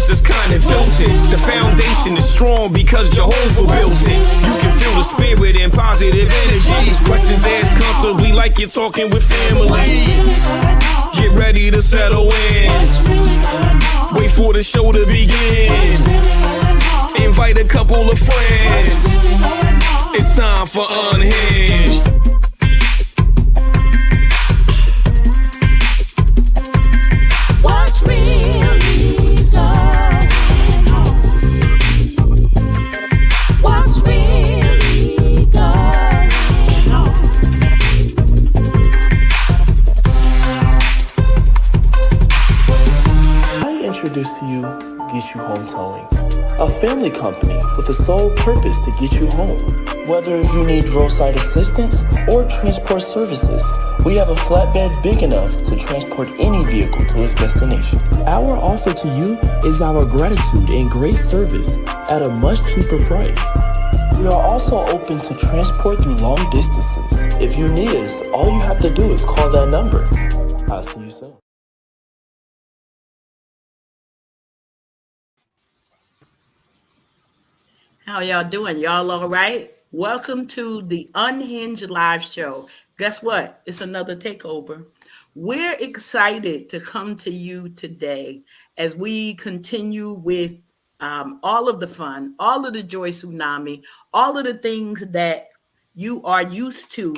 balance is kind of tilted. The foundation is strong because Jehovah built it. You can feel the spirit and positive energy. Questions asked comfortably like you're talking with family. Get ready to settle in. Wait for the show to begin. Invite a couple of friends. It's time for Unhinged. What's really going on? What's really going on? I introduce to you Get You Home Towing, a family company with the sole purpose to get you home. Whether you need roadside assistance or transport services, we have a flatbed big enough to transport any vehicle to its destination. Our offer to you is our gratitude and great service at a much cheaper price. We are also open to transport through long distances. If you need us, all you have to do is call that number. I'll see you soon. How y'all doing? Y'all all right? Welcome to the Unhinged Live Show. Guess what? It's another takeover. We're excited to come to you today as we continue with all of the fun, all of the joy tsunami, all of the things that you are used to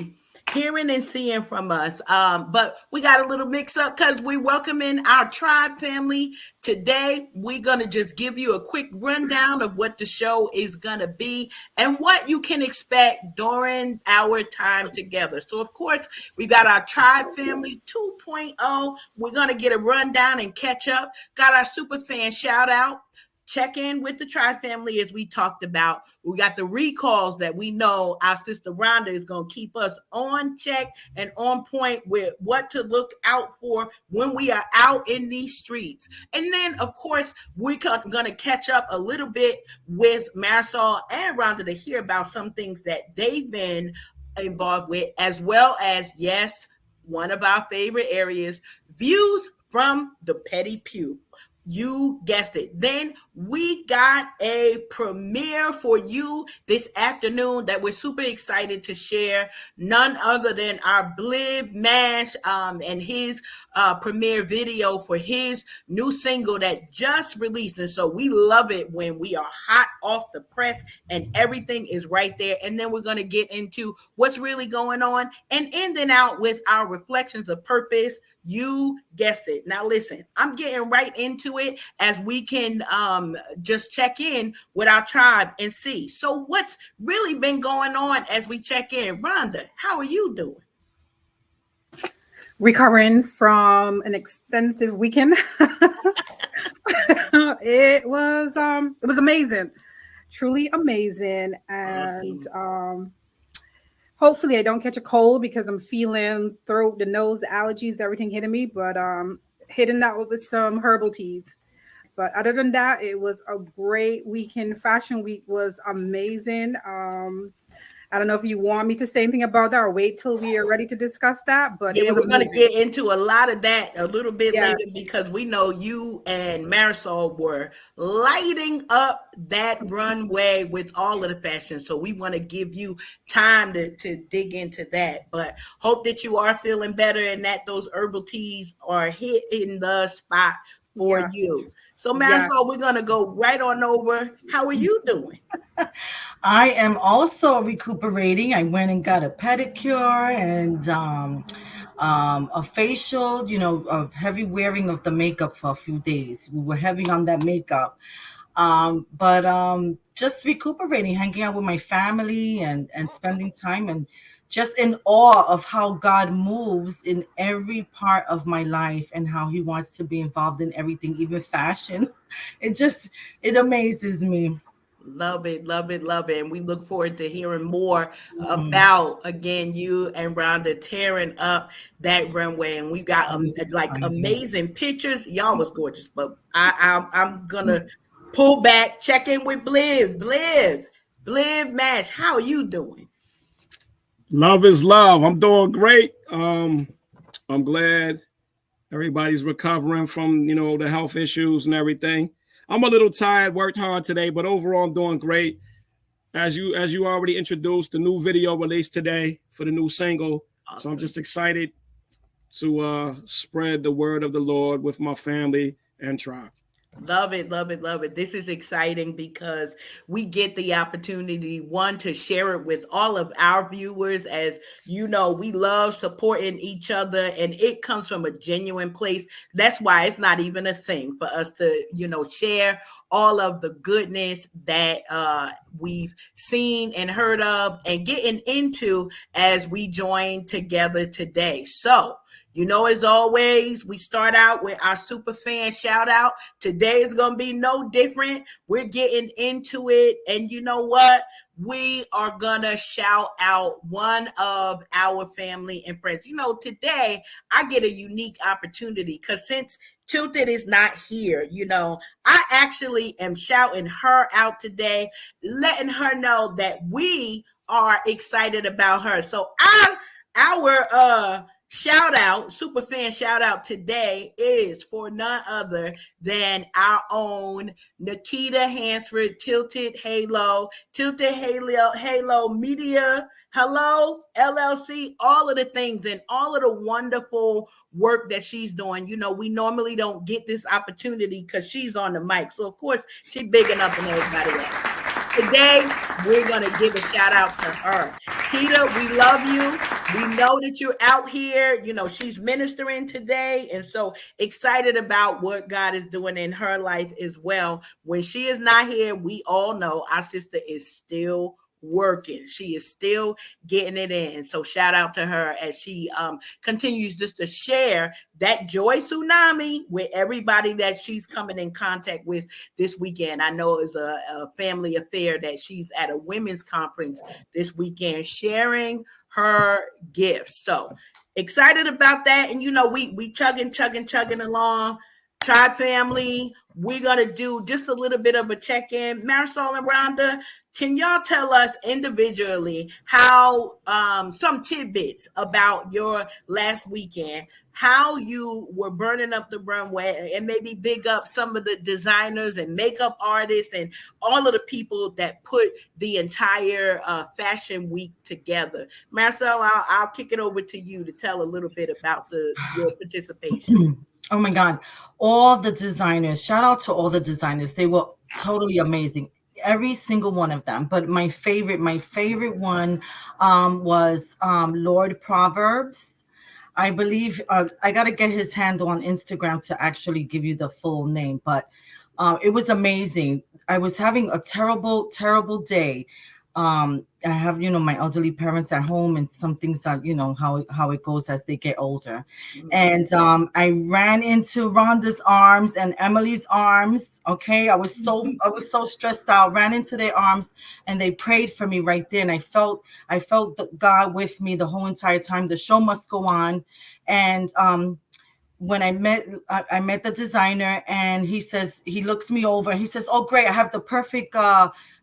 hearing and seeing from us. But we got a little mix up because we're welcoming our tribe family. Today, we're going to just give you a quick rundown of what the show is going to be and what you can expect during our time together. So, of course, we got our tribe family 2.0. We're going to get a rundown and catch up. Got our super fan shout out. Check in with the Tribe family as we talked about. We got the recalls that we know our sister Rhonda is going to keep us on check and on point with what to look out for when we are out in these streets. And then, of course, we're going to catch up a little bit with Marisol and Rhonda to hear about some things that they've been involved with, as well as, yes, one of our favorite areas, views from the Petty Pew. You guessed it. Then we got a premiere for you this afternoon that we're super excited to share. None other than our Bliv Mash and his premiere video for his new single that just released. And so we love it when we are hot off the press and everything is right there. And then we're going to get into what's really going on and ending out with our reflections of purpose. You guessed it. Now listen, I'm getting right into it as we can just check in with our tribe and see. So what's really been going on as we check in? Rhonda, how are you doing? Recovering from an extensive weekend. It was amazing, truly amazing. And hopefully I don't catch a cold because I'm feeling throat, the nose, the allergies, everything hitting me, but hitting that with some herbal teas. But other than that, it was a great weekend. Fashion Week was amazing. I don't know if you want me to say anything about that or wait till we are ready to discuss that. But yeah, we're going to get into a lot of that a little bit later because we know you and Marisol were lighting up that runway with all of the fashion. So we want to give you time to dig into that. But hope that you are feeling better and that those herbal teas are hitting the spot for you. So Marisol, we're going to go right on over. How are you doing? I am also recuperating. I went and got a pedicure and a facial, a heavy wearing of the makeup for a few days. We were heavy on that makeup. But just recuperating, hanging out with my family and spending time and just in awe of how God moves in every part of my life and how he wants to be involved in everything, even fashion. It amazes me. Love it, love it, love it. And we look forward to hearing more about, again, you and Rhonda tearing up that runway. And we got amazing pictures. Y'all was gorgeous, but I'm going to pull back, check in with Bliv Mash. How are you doing? Love is love. I'm doing great. I'm glad everybody's recovering from, the health issues and everything. I'm a little tired, worked hard today, but overall I'm doing great. As you already introduced, the new video released today for the new single. So I'm Awesome. just excited to spread the word of the Lord with my family and tribe. Love it, love it, love it. This is exciting because we get the opportunity, one, to share it with all of our viewers. As you know, we love supporting each other, and it comes from a genuine place. That's why it's not even a thing for us to, share all of the goodness that we've seen and heard of and getting into as we join together today. So, as always, we start out with our super fan shout out. Today is going to be no different. We're getting into it. And you know what? We are going to shout out one of our family and friends. Today I get a unique opportunity because since Tilted is not here, I actually am shouting her out today, letting her know that we are excited about her. So our shout out, super fan shout out today is for none other than our own Nikita Hansford, Tilted Halo Media, Hello, LLC, all of the things and all of the wonderful work that she's doing. We normally don't get this opportunity because she's on the mic. So, of course, she's bigging up on everybody else. Today, we're going to give a shout out to her. Peter, we love you. We know that you're out here. She's ministering today. And so excited about what God is doing in her life as well. When she is not here, we all know our sister is still working. She is still getting it in. So shout out to her as she continues just to share that joy tsunami with everybody that she's coming in contact with this weekend. I know it's a family affair that she's at a women's conference this weekend sharing her gifts. So excited about that. And we chugging along. Tribe family, we're going to do just a little bit of a check-in. Marisol and Rhonda, can y'all tell us individually how some tidbits about your last weekend, how you were burning up the runway, and maybe big up some of the designers and makeup artists and all of the people that put the entire fashion week together? Marisol, I'll kick it over to you to tell a little bit about your participation. Oh my God. All the designers, shout out to all the designers. They were totally amazing. Every single one of them. But my favorite one was Lord Proverbs. I believe I got to get his handle on Instagram to actually give you the full name, but it was amazing. I was having a terrible, terrible day. I have, my elderly parents at home, and some things that, how it goes as they get older. And I ran into Rhonda's arms and Emily's arms. Okay. I was so stressed out, ran into their arms, and they prayed for me right there. And I felt God with me the whole entire time. The show must go on. And when I met the designer, and he looks me over and he says, "Oh, great. I have the perfect,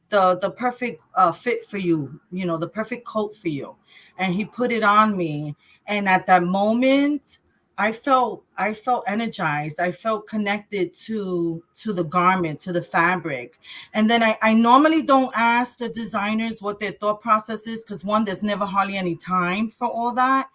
the perfect fit for you, the perfect coat for you." And he put it on me. And at that moment, I felt energized. I felt connected to the garment, to the fabric. And then I normally don't ask the designers what their thought process is, because one, there's never hardly any time for all that.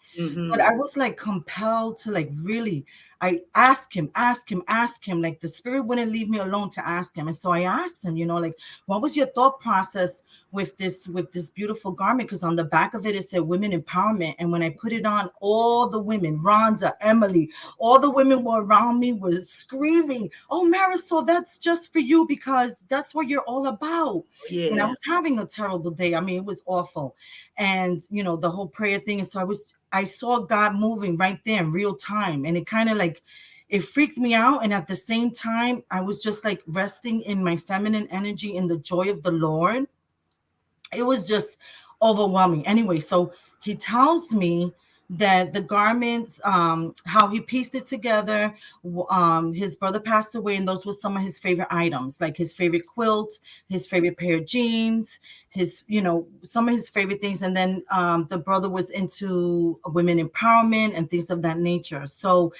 But I was like compelled to like really, I asked him, like the spirit wouldn't leave me alone to ask him. And so I asked him, like, what was your thought process with this beautiful garment? Because on the back of it said women empowerment. And when I put it on, all the women, Rhonda, Emily, all the women were around me were screaming, "Oh, Marisol, that's just for you, because that's what you're all about." And I Yeah. was having a terrible day. I mean, it was awful. And the whole prayer thing. And so I saw God moving right there in real time. And it kind of like, it freaked me out. And at the same time, I was just like resting in my feminine energy, in the joy of the Lord. It was just overwhelming. Anyway, so he tells me that the garments, how he pieced it together, his brother passed away, and those were some of his favorite items, like his favorite quilt, his favorite pair of jeans, some of his favorite things. And then the brother was into women empowerment and things of that nature. So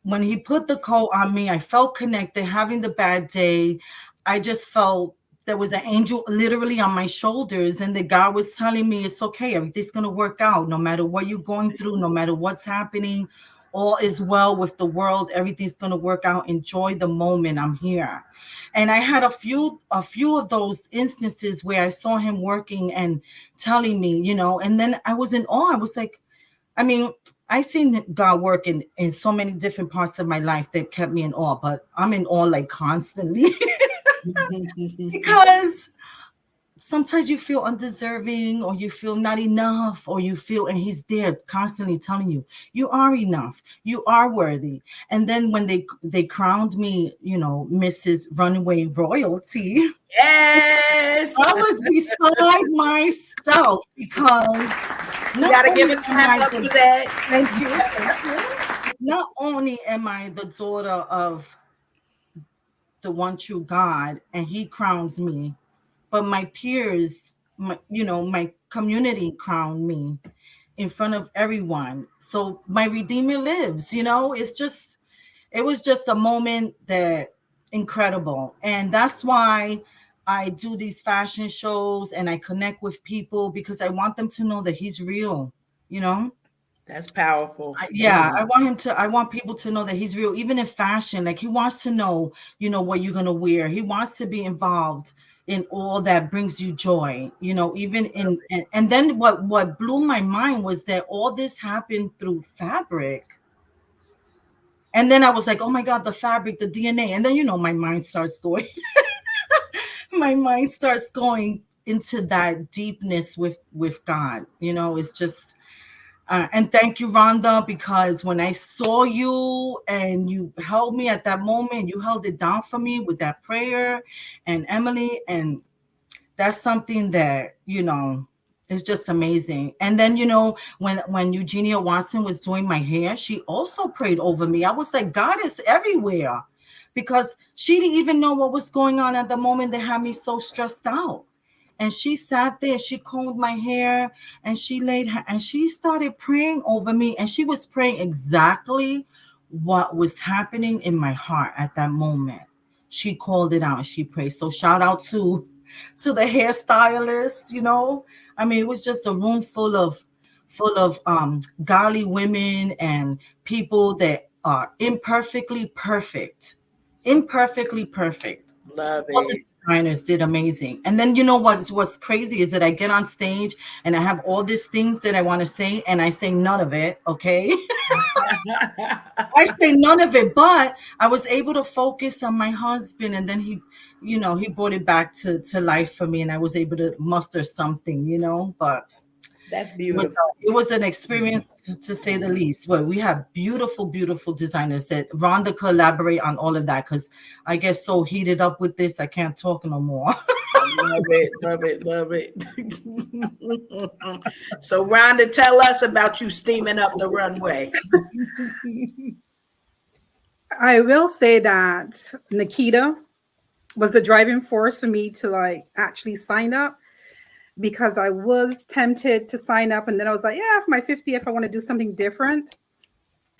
when he put the coat on me, I felt connected. Having the bad day, I just felt there was an angel literally on my shoulders, and the God was telling me it's okay, everything's gonna work out, no matter what you're going through, no matter what's happening, all is well with the world, everything's gonna work out. Enjoy the moment. I'm here. And I had a few of those instances where I saw him working and telling me, and then I was in awe. I was like, I mean, I seen God work in so many different parts of my life that kept me in awe, but I'm in awe like constantly because sometimes you feel undeserving, or you feel not enough, or you feel, and he's there constantly telling you, you are enough, you are worthy. And then when they crowned me, Mrs. Runaway Royalty, Yes. I was beside myself because You not gotta give only a am I clap up the for that. thank you, thank you. Not only am I the daughter of the one true God, and He crowns me, but my peers, my community crowned me in front of everyone. So my Redeemer lives. It was just a moment that incredible, and that's why I do these fashion shows and I connect with people, because I want them to know that He's real. You know. That's powerful. Yeah, I want people to know that he's real, even in fashion. Like, he wants to know, what you're gonna wear. He wants to be involved in all that brings you joy, even and then what blew my mind was that all this happened through fabric. And then I was like, oh my God, the fabric, the DNA. And then, my mind starts going, my mind starts going into that deepness with God. It's just and thank you, Rhonda, because when I saw you and you held me at that moment, you held it down for me with that prayer, and Emily, and that's something that, is just amazing. And then, when Eugenia Watson was doing my hair, she also prayed over me. I was like, God is everywhere, because she didn't even know what was going on at the moment that had me so stressed out. And she sat there, she combed my hair, and she started praying over me. And she was praying exactly what was happening in my heart at that moment. She called it out and she prayed. So shout out to the hairstylist. I mean, it was just a room full of godly women and people that are imperfectly perfect. Love All the it. designers did amazing. And then, what's crazy is that I get on stage and I have all these things that I want to say, and I say none of it. Okay. I say none of it, but I was able to focus on my husband, and then he brought it back to life for me, and I was able to muster something, but That's it was, beautiful. it was an experience to say the least. Well, we have beautiful, beautiful designers that Rhonda collaborate on all of that, because I get so heated up with this, I can't talk no more. Love it, love it, love it. So, Rhonda, tell us about you steaming up the runway. I will say that Nikita was the driving force for me to actually sign up, because I was tempted to sign up, and then I was like, yeah, for my 50th, I want to do something different.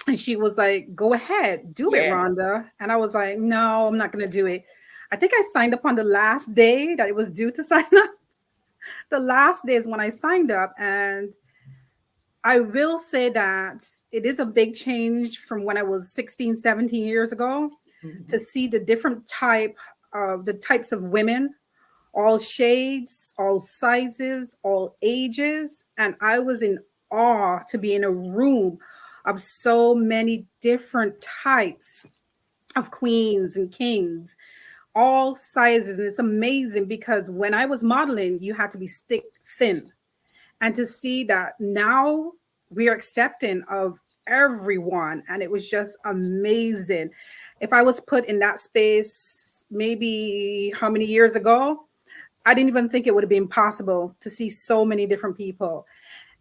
And she was like, go ahead, do it, Yeah. Rhonda. And I was like, no, I'm not going to do it. I think I signed up on the last day that it was due to sign up. The last day is when I signed up. And I will say that it is a big change from when I was 16, 17 years ago, to see the different types of women, all shades, all sizes, all ages. And I was in awe to be in a room of so many different types of queens and kings, all sizes. And it's amazing, because when I was modeling, you had to be stick thin. And to see that now we are accepting of everyone, and it was just amazing. If I was put in that space maybe how many years ago, I didn't even think it would have been possible to see so many different people.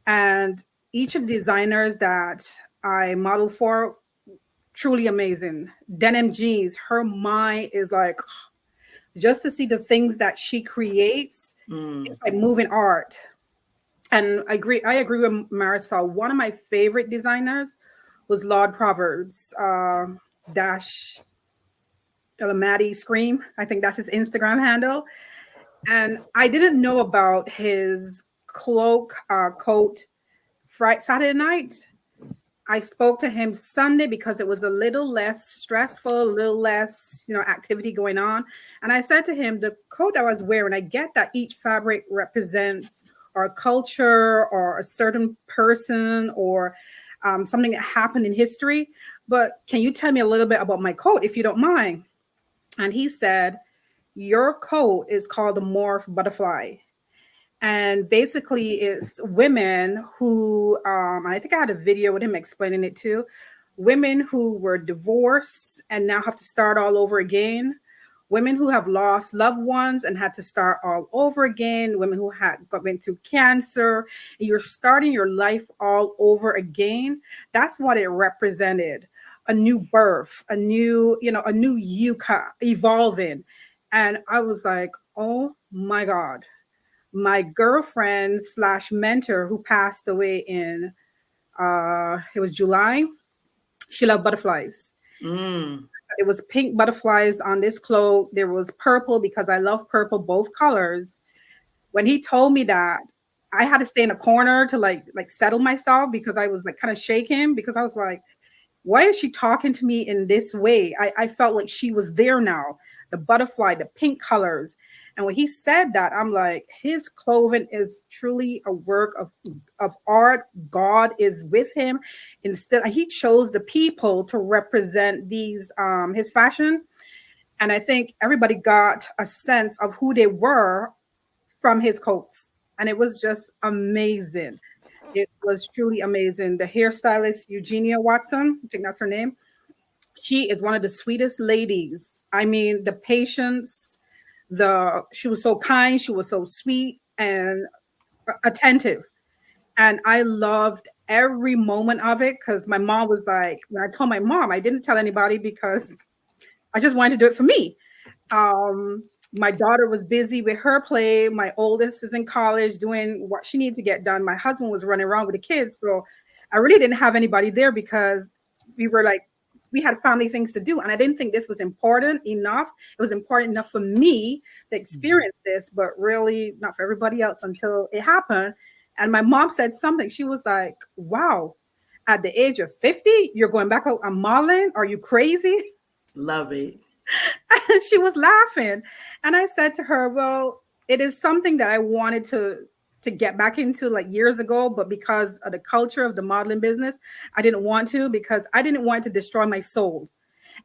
And each of the designers that I model for, truly amazing. Denim jeans, her mind is like, just to see the things that she creates, it's like moving art. And I agree with Marisol. One of my favorite designers was Lord Proverbs dash Elamati Scream. I think that's his Instagram handle. And I didn't know about his cloak coat Friday Saturday night. I spoke to him Sunday because it was a little less stressful, a little less, activity going on. And I said to him, the coat I was wearing, I get that each fabric represents our culture or a certain person or something that happened in history. But can you tell me a little bit about my coat, if you don't mind? And he said, your coat is called the morph butterfly. And basically it's women who I think I had a video with him explaining it too, women who were divorced and now have to start all over again, women who have lost loved ones and had to start all over again, women who had went through cancer, and you're starting your life all over again. That's what it represented. A new birth, a new you evolving. And I was like, oh my God. My girlfriend / mentor who passed away in it was July. She loved butterflies. It was pink butterflies on this cloak. There was purple because I love purple, both colors. When he told me that, I had to stay in a corner to like settle myself because I was like kind of shaking because I was like, why is she talking to me in this way? I felt like she was there now. The butterfly, the pink colors. And when he said that, I'm like, his clothing is truly a work of art. God is with him. Instead, he chose the people to represent these his fashion. And I think everybody got a sense of who they were from his coats. And it was just amazing. It was truly amazing. The hairstylist, Eugenia Watson, I think that's her name. She is one of the sweetest ladies. I mean, the patience, she was so kind, she was so sweet and attentive. And I loved every moment of it because my mom was like, when I told my mom, I didn't tell anybody because I just wanted to do it for me. My daughter was busy with her play. My oldest is in college doing what she needed to get done. My husband was running around with the kids. So I really didn't have anybody there because we had family things to do. And I didn't think this was important enough. It was important enough for me to experience this, but really not for everybody else until it happened. And my mom said something. She was like, wow, at the age of 50, you're going back out and modeling? Are you crazy? Love it. And she was laughing. And I said to her, well, it is something that I wanted to get back into like years ago, but because of the culture of the modeling business, I didn't want to because I didn't want to destroy my soul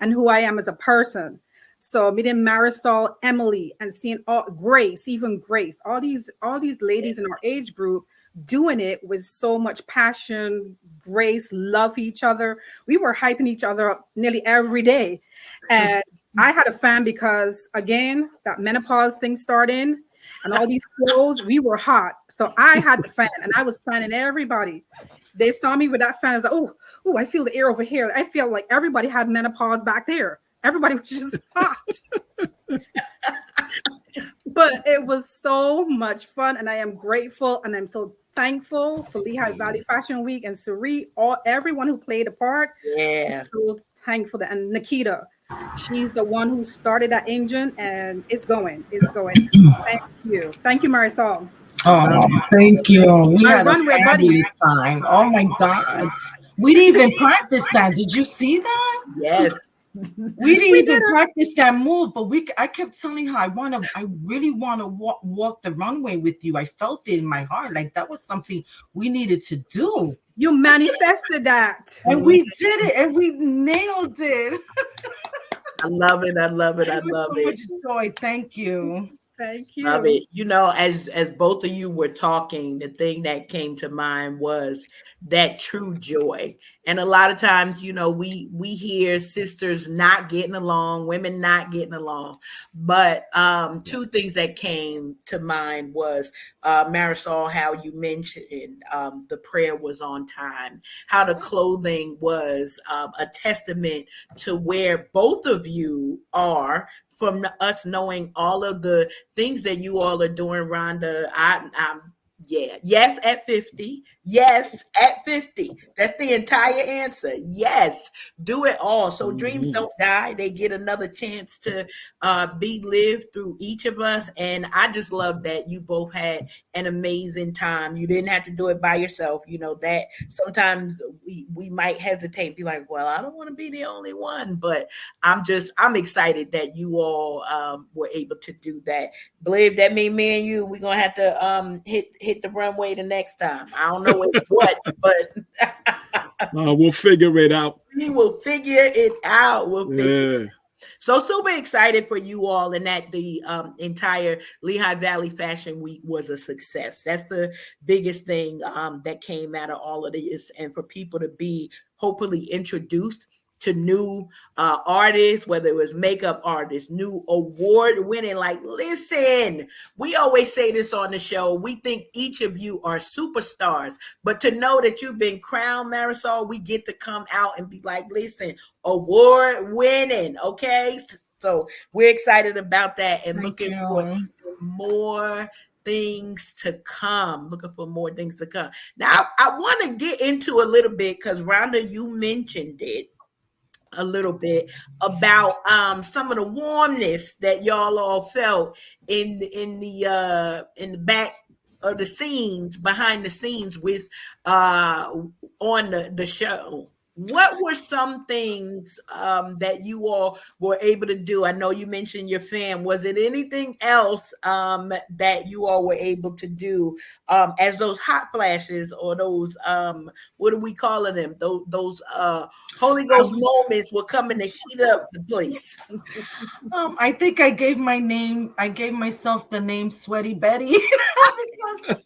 and who I am as a person. So meeting Marisol, Emily, and seeing Grace, all these ladies in our age group doing it with so much passion, grace, love each other. We were hyping each other up nearly every day. And I had a fan because, again, that menopause thing started and all these clothes, we were hot. So I had the fan and I was fanning everybody. They saw me with that fan. I was like, oh, I feel the air over here. I feel like everybody had menopause back there. Everybody was just hot. But it was so much fun. And I am grateful and I'm so thankful for Lehigh Valley Fashion Week and Suri, everyone who played a part. Yeah. I'm so thankful that, and Nikita, she's the one who started that engine and it's going. Thank you, Marisol. Oh, thank you. We My had a runway buddy. fabulous time. Oh my God. We didn't even practice that. Did you see that? Yes. We didn't even practice that move, but I kept telling her, I really want to walk the runway with you. I felt it in my heart. Like that was something we needed to do. You manifested that. And we did it and we nailed it. I love it. I love it. I love so it. Much joy. Thank you. Thank you. Love it. You know, as both of you were talking, the thing that came to mind was that true joy. And a lot of times, you know, we hear sisters not getting along, women not getting along. But two things that came to mind was Marisol, how you mentioned the prayer was on time, how the clothing was a testament to where both of you are. From us knowing all of the things that you all are doing, Rhonda, I'm Yeah. Yes at 50. Yes at 50. That's the entire answer. Yes. Do it all. So dreams Mhm. don't die. They get another chance to be lived through each of us. And I just love that you both had an amazing time. You didn't have to do it by yourself. You know that sometimes we might hesitate, be like, well, I don't want to be the only one. But I'm excited that you all were able to do that. Believe that mean me and you, we're gonna have to hit the runway the next time. I don't know what, but We'll figure it out. we will figure it out. We'll figure. Yeah. So super excited for you all, and that the entire Lehigh Valley Fashion Week was a success. That's the biggest thing that came out of all of this, and for people to be hopefully introduced to new artists, whether it was makeup artists, new award winning. Like, listen, we always say this on the show. We think each of you are superstars, but to know that you've been crowned Marisol, we get to come out and be like, listen, award winning. Okay. So we're excited about that and Thank looking for you. more things to come. Looking for more things to come. Now, I want to get into a little bit because Rhonda, you mentioned it a little bit about some of the warmness that y'all all felt in the back of the scenes, behind the scenes with on the show. What were some things that you all were able to do? I know you mentioned your fam. Was it anything else that you all were able to do as those hot flashes or those what are we calling them? Those Holy I Ghost was moments were coming to heat up the place. I think I gave myself the name Sweaty Betty because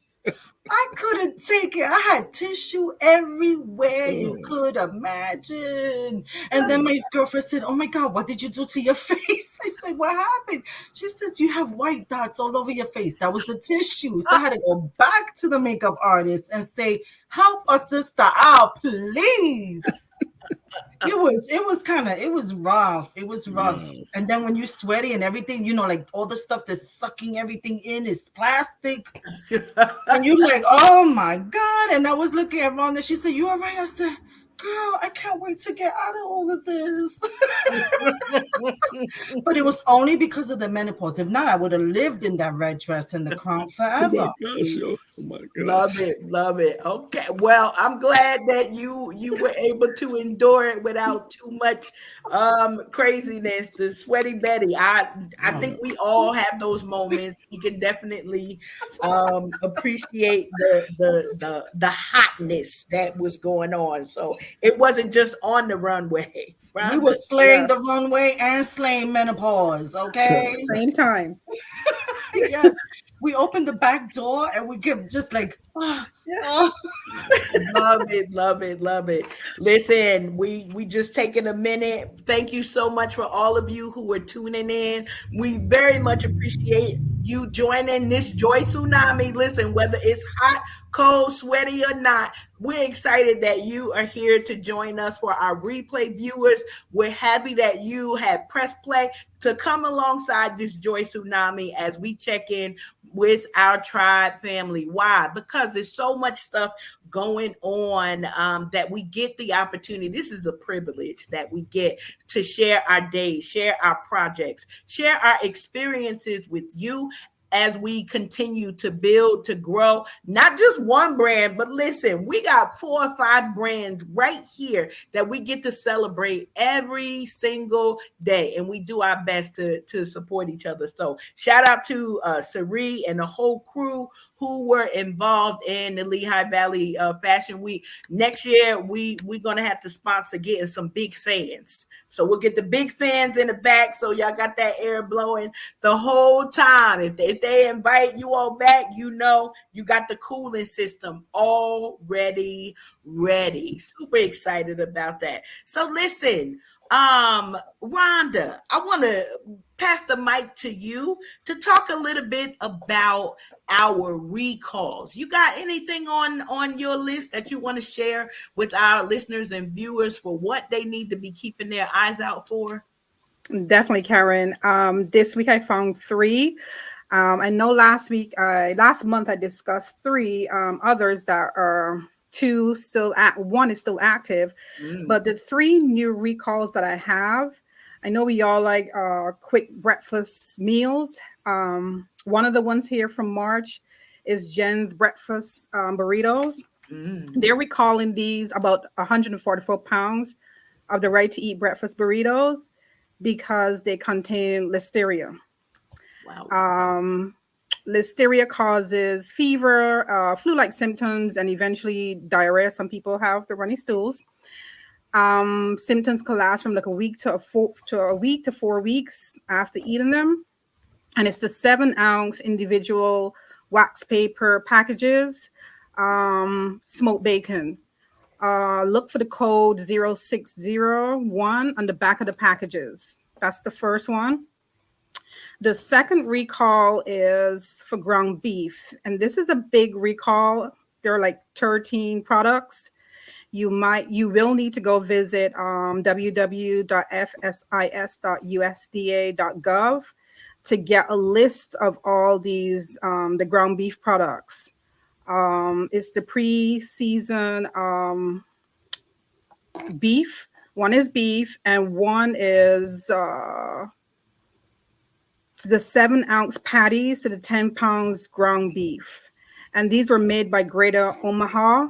I couldn't take it. I had tissue everywhere you Oh, could imagine. And then my girlfriend said, "Oh my God, what did you do to your face?" I said, "What happened?" She says, "You have white dots all over your face. That was the tissue." So I had to go back to the makeup artist and say, "Help a sister out, please." It was rough. It was rough. wow. And then when you're sweaty and everything, you know, like all the stuff that's sucking everything in is plastic. And you're like, oh my God. And I was looking at Rhonda. She said, "You all right?" I said, "Girl, I can't wait to get out of all of this." But it was only because of the menopause. If not, I would have lived in that red dress and the crown Oh my forever. gosh, yo. Oh my Love gosh. it, love it. Okay, well, I'm glad that you were able to endure it without too much craziness. The Sweaty Betty, I think Wow. we all have those moments. We can definitely appreciate the hotness that was going on. So it wasn't just on the runway. We Rhonda, were slaying the runway and slaying menopause, okay? Same time. Yes. We opened the back door and we kept just like, ah, ah. love it, love it, love it. Listen, we just taking a minute. Thank you so much for all of you who are tuning in. We very much appreciate you joining this joy tsunami. Listen, whether it's hot, cold, sweaty or not, we're excited that you are here to join us. For our replay viewers, we're happy that you have pressed play to come alongside this joy tsunami as we check in with our tribe family. Why? Because there's so much stuff going on that we get the opportunity. This is a privilege that we get to share our days, share our projects, share our experiences with you as we continue to build, to grow, not just one brand, but listen, we got 4 or 5 brands right here that we get to celebrate every single day. And we do our best to support each other. So shout out to Sari and the whole crew who were involved in the Lehigh Valley Fashion Week. Next year, we're going to have to sponsor getting some big fans. So we'll get the big fans in the back so y'all got that air blowing the whole time. If they invite you all back, you know you got the cooling system already ready. Super excited about that. So listen, Rhonda, I want to pass the mic to you to talk a little bit about our recalls. You got anything on your list that you want to share with our listeners and viewers for what they need to be keeping their eyes out for? Definitely, Karen. This week I found 3. I know last month I discussed three others that are two still one is still active, Mm, but the three new recalls that I have, I know we all like quick breakfast meals. One of the ones here from March is Jen's breakfast burritos. mm. They're recalling these about 144 pounds of the right to eat breakfast burritos because they contain listeria. Wow. Um, Listeria causes fever, flu-like symptoms, and eventually diarrhea. Some people have the runny stools. Symptoms can last from like a week to 4 weeks after eating them. And it's the 7-ounce individual wax paper packages. Smoked bacon. Look for the code 0601 on the back of the packages. That's the first one. The second recall is for ground beef, and this is a big recall. There are like 13 products. You will need to go visit www.fsis.usda.gov to get a list of all these the ground beef products. It's the pre-season beef. One is beef, and one is the 7-ounce patties to the 10 pounds ground beef. And these were made by Greater Omaha.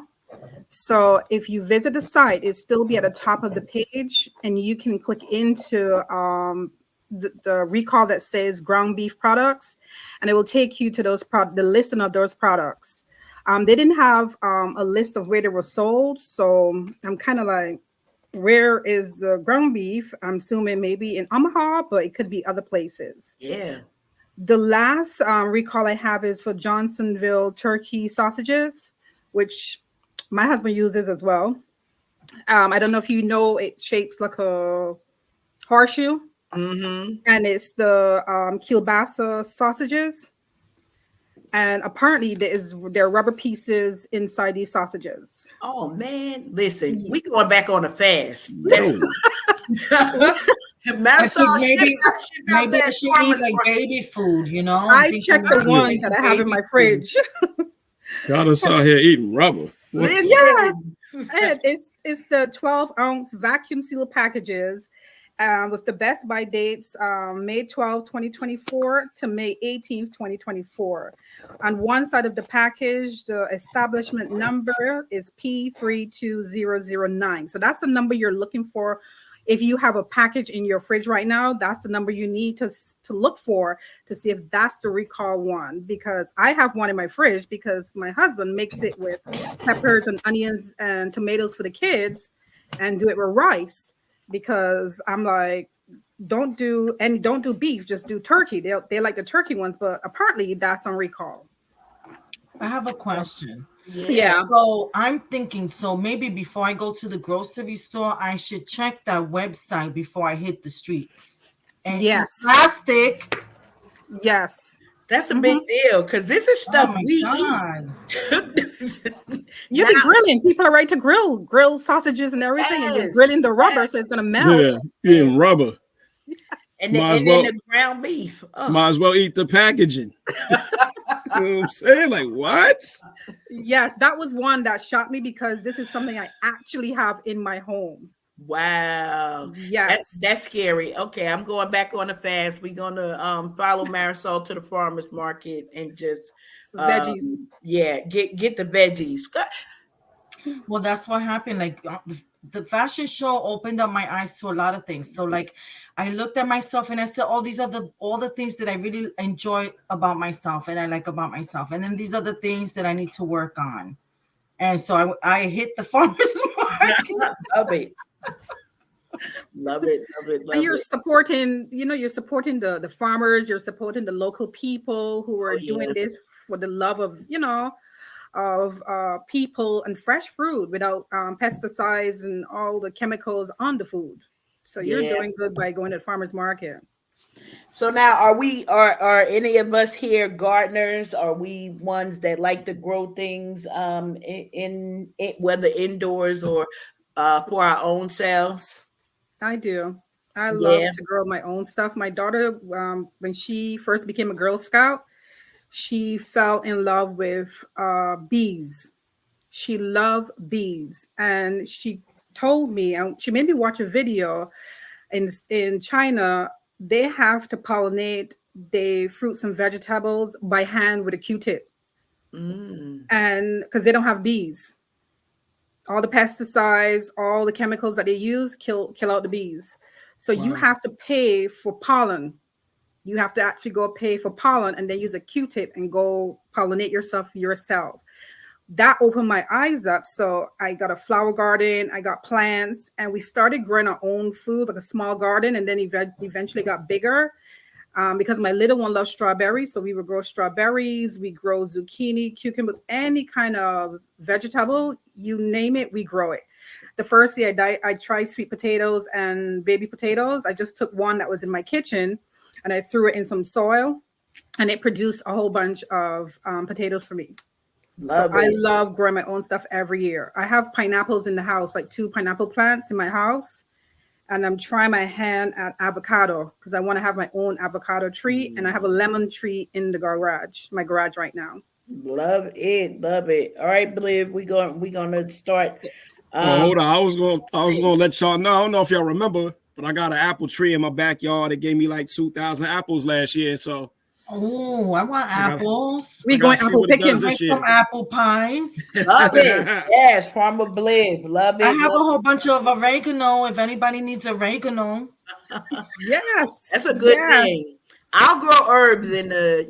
So if you visit the site, it still be at the top of the page, and you can click into the recall that says ground beef products, and it will take you to the listing of those products. They didn't have a list of where they were sold, so I'm kind of like, where is the ground beef? I'm assuming maybe in Omaha, but it could be other places. Yeah. The last recall I have is for Johnsonville turkey sausages, which my husband uses as well. I don't know if you know, it shapes like a horseshoe, Mm-hmm. and it's the kielbasa sausages. And apparently there are rubber pieces inside these sausages. Oh man, listen, we going back on a fast. Whoa. I Marisol, think ship out maybe I that should eat farmer's like market. baby food, you know? I'm I thinking checked the maybe one like that I have in baby my food. fridge. Got us out here eating rubber. What the? Yes, Listen. and it's the 12-ounce vacuum seal packages with the best by dates May 12th, 2024 to May 18th, 2024. On one side of the package, the establishment number is P32009. So that's the number you're looking for. If you have a package in your fridge right now, that's the number you need to look for to see if that's the recall one. Because I have one in my fridge because my husband makes it with peppers and onions and tomatoes for the kids and do it with rice, because I'm like, don't do beef, just do turkey. They like the turkey ones, but apparently that's on recall. I have a question. Yeah. Yeah. So I'm thinking, so maybe before I go to the grocery store, I should check that website before I hit the streets and eat Yes. plastic. Yes. That's a big Hmm. deal because this is Oh stuff my we God. eat. You Now, be grilling. People are right to grill sausages and everything, and you're yes, grilling the rubber, yes, so it's gonna melt. Yeah, yes. eating rubber. Might as And then well, the ground beef. Oh, might as well eat the packaging. You know what I'm saying? Like what? Yes, that was one that shocked me because this is something I actually have in my home. wow. Yes. That's scary. Okay, I'm going back on the fast. We're gonna follow Marisol to the farmers market and just Veggies. yeah, get the veggies. Well, that's what happened. Like the fashion show opened up my eyes to a lot of things. So like I looked at myself and I said, oh, these are all the things that I really enjoy about myself and I like about myself. And then these are the things that I need to work on. And so I hit the farmer's market. Love it. Love it, love it, And love you're it. supporting, you're supporting the farmers, you're supporting the local people who Oh are doing yeah. this for the love of, of people and fresh fruit without pesticides and all the chemicals on the food. So you're Yeah. doing good by going to the farmers market. So now are any of us here gardeners? Are we ones that like to grow things in whether indoors or for our own selves? I do. I love Yeah. to grow my own stuff. My daughter, when she first became a Girl Scout, she fell in love with bees. She loved bees, and she told me, and she made me watch a video. In China, they have to pollinate the fruits and vegetables by hand with a Q-tip, Mm. and because they don't have bees, all the pesticides, all the chemicals that they use kill out the bees. So you Wow. have to pay for pollen. You have to actually go pay for pollen and then use a Q-tip and go pollinate yourself. That opened my eyes up. So I got a flower garden, I got plants, and we started growing our own food, like a small garden, and then eventually got bigger. Because my little one loves strawberries, so we would grow strawberries, we grow zucchini, cucumbers, any kind of vegetable, you name it, we grow it. The first year I tried sweet potatoes and baby potatoes. I just took one that was in my kitchen and I threw it in some soil, and it produced a whole bunch of potatoes for me. So Love I it. love growing my own stuff every year. I have pineapples in the house, like 2 pineapple plants in my house. And I'm trying my hand at avocado because I want to have my own avocado tree. And I have a lemon tree in the garage, my garage right now. Love it. Love it. All right, Bliv, we gonna start. Oh, Um, hold on. I was gonna let y'all know. I don't know if y'all remember, but I got an apple tree in my backyard. It gave me like 2,000 apples last year. So Oh, I want I got apples. I We gotta going see apple what it does picking. Make this some year. apple pies. love it. Yes, Farmer Bliv. Love I it. have a Love whole bunch of oregano if anybody needs oregano. it. Yes. That's a good Yes. thing. I'll grow herbs in the,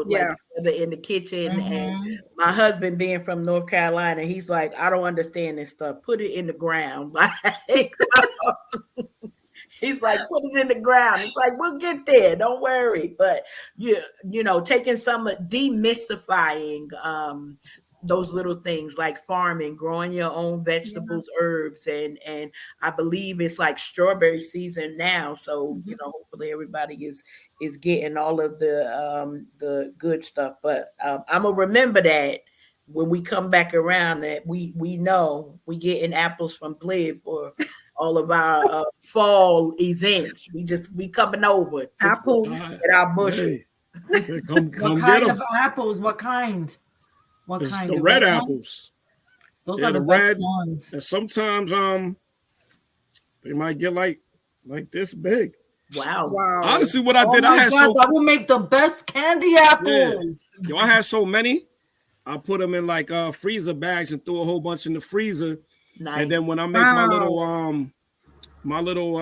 like Yeah. in the kitchen. And Mm-hmm. my husband being from North Carolina, he's like, I don't understand this stuff. Put it in the ground. Like he's like, put it in the ground. It's like, we'll get there. Don't worry. But taking some demystifying those little things like farming, growing your own Yeah. vegetables, herbs, and I believe it's like strawberry season now. So, Mhm. hopefully everybody is getting all of the good stuff. But I'm gonna remember that when we come back around that we know we getting apples from Blib or all of our fall events. We coming over just All Apples. right. get our bushel. Hey, yeah, come What come get kind of them. apples? What kind? What It's kind? the The red red ones? apples. Those Yeah, are the the best red. ones. And sometimes they might get like this big. Wow. Wow. Honestly, what I Oh did, I my had God, so that will make the best candy yeah. apples. Yo, I had so many. I put them in like freezer bags and threw a whole bunch in the freezer. And Nice. then when I make Wow. my little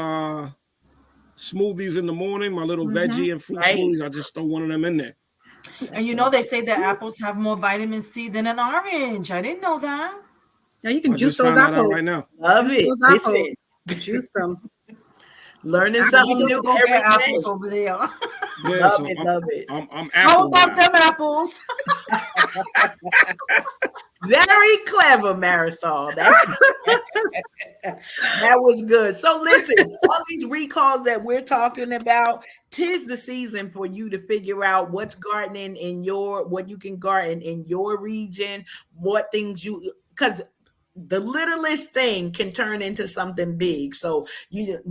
smoothies in the morning, my little Hmm. veggie and fruit Right. smoothies, I just throw one of them in there. And That's right. they say that apples have more vitamin C than an orange. I didn't know that. Yeah, you can I juice just those found that out apples. right now. Love Juice it. those apples. Listen, Juice them. learning Let me something Apples. just new go every get apples day. over there. Yeah, Love so it. I'm Love it. I'm I'm How Apple about guy. them apples? Very clever, Marisol. That was good. So listen, all these recalls that we're talking about, tis the season for you to figure out what's gardening in what you can garden in your region, what things you because the littlest thing can turn into something big. So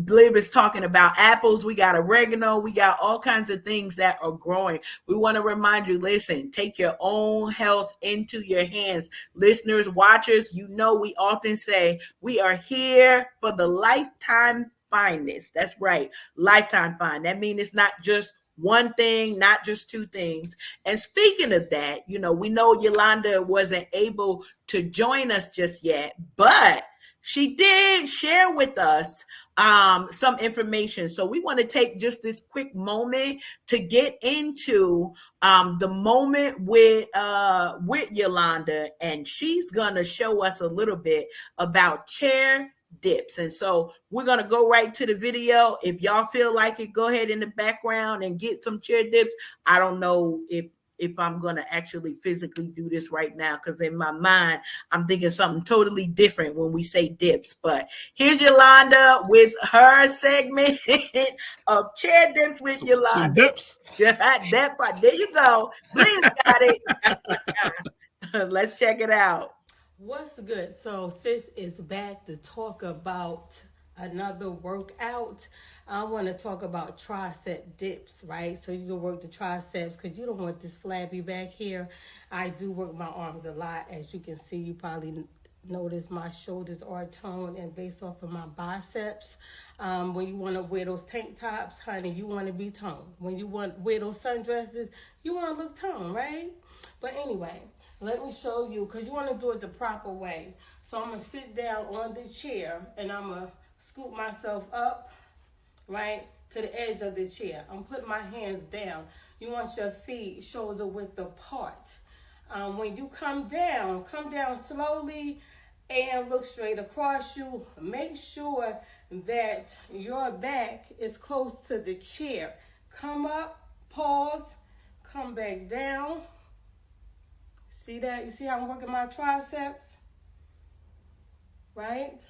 Glib is talking about apples. We got oregano. We got all kinds of things that are growing. We want to remind you, listen, take your own health into your hands. Listeners, watchers, we often say we are here for the lifetime fineness. That's right. Lifetime fine. That means it's not just one thing, not just two things. And speaking of that, we know Yolanda wasn't able to join us just yet, but she did share with us some information. So we want to take just this quick moment to get into the moment with Yolanda, and she's gonna show us a little bit about chair dips. And so we're gonna go right to the video. If y'all feel like it, go ahead in the background and get some chair dips. I don't know if I'm gonna actually physically do this right now, because in my mind I'm thinking something totally different when we say dips. But here's Yolanda with her segment of chair dips with Some Yolanda. dips. That part. There you go. Please got it. Let's check it out. What's good? So sis is back to talk about another workout. I want to talk about tricep dips, right? So you can work the triceps because you don't want this flabby back here. I do work my arms a lot. As you can see, you probably notice my shoulders are toned and based off of my biceps. When you want to wear those tank tops, honey, you want to be toned. When you want to wear those sundresses, you want to look toned, right? But anyway, let me show you, because you want to do it the proper way. So I'm going to sit down on the chair and I'm going to scoop myself up, right, to the edge of the chair. I'm putting my hands down. You want your feet shoulder width apart. When you come down slowly and look straight across you. Make sure that your back is close to the chair. Come up, pause, come back down. See that? You see how I'm working my triceps? Right?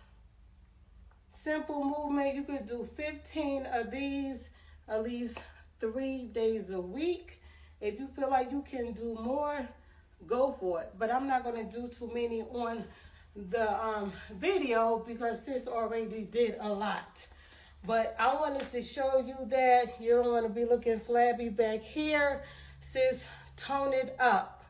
Simple movement. You could do 15 of these at least 3 days a week. If you feel like you can do more, go for it. But I'm not going to do too many on the video because sis already did a lot. But I wanted to show you that you don't want to be looking flabby back here. Sis, tone it up.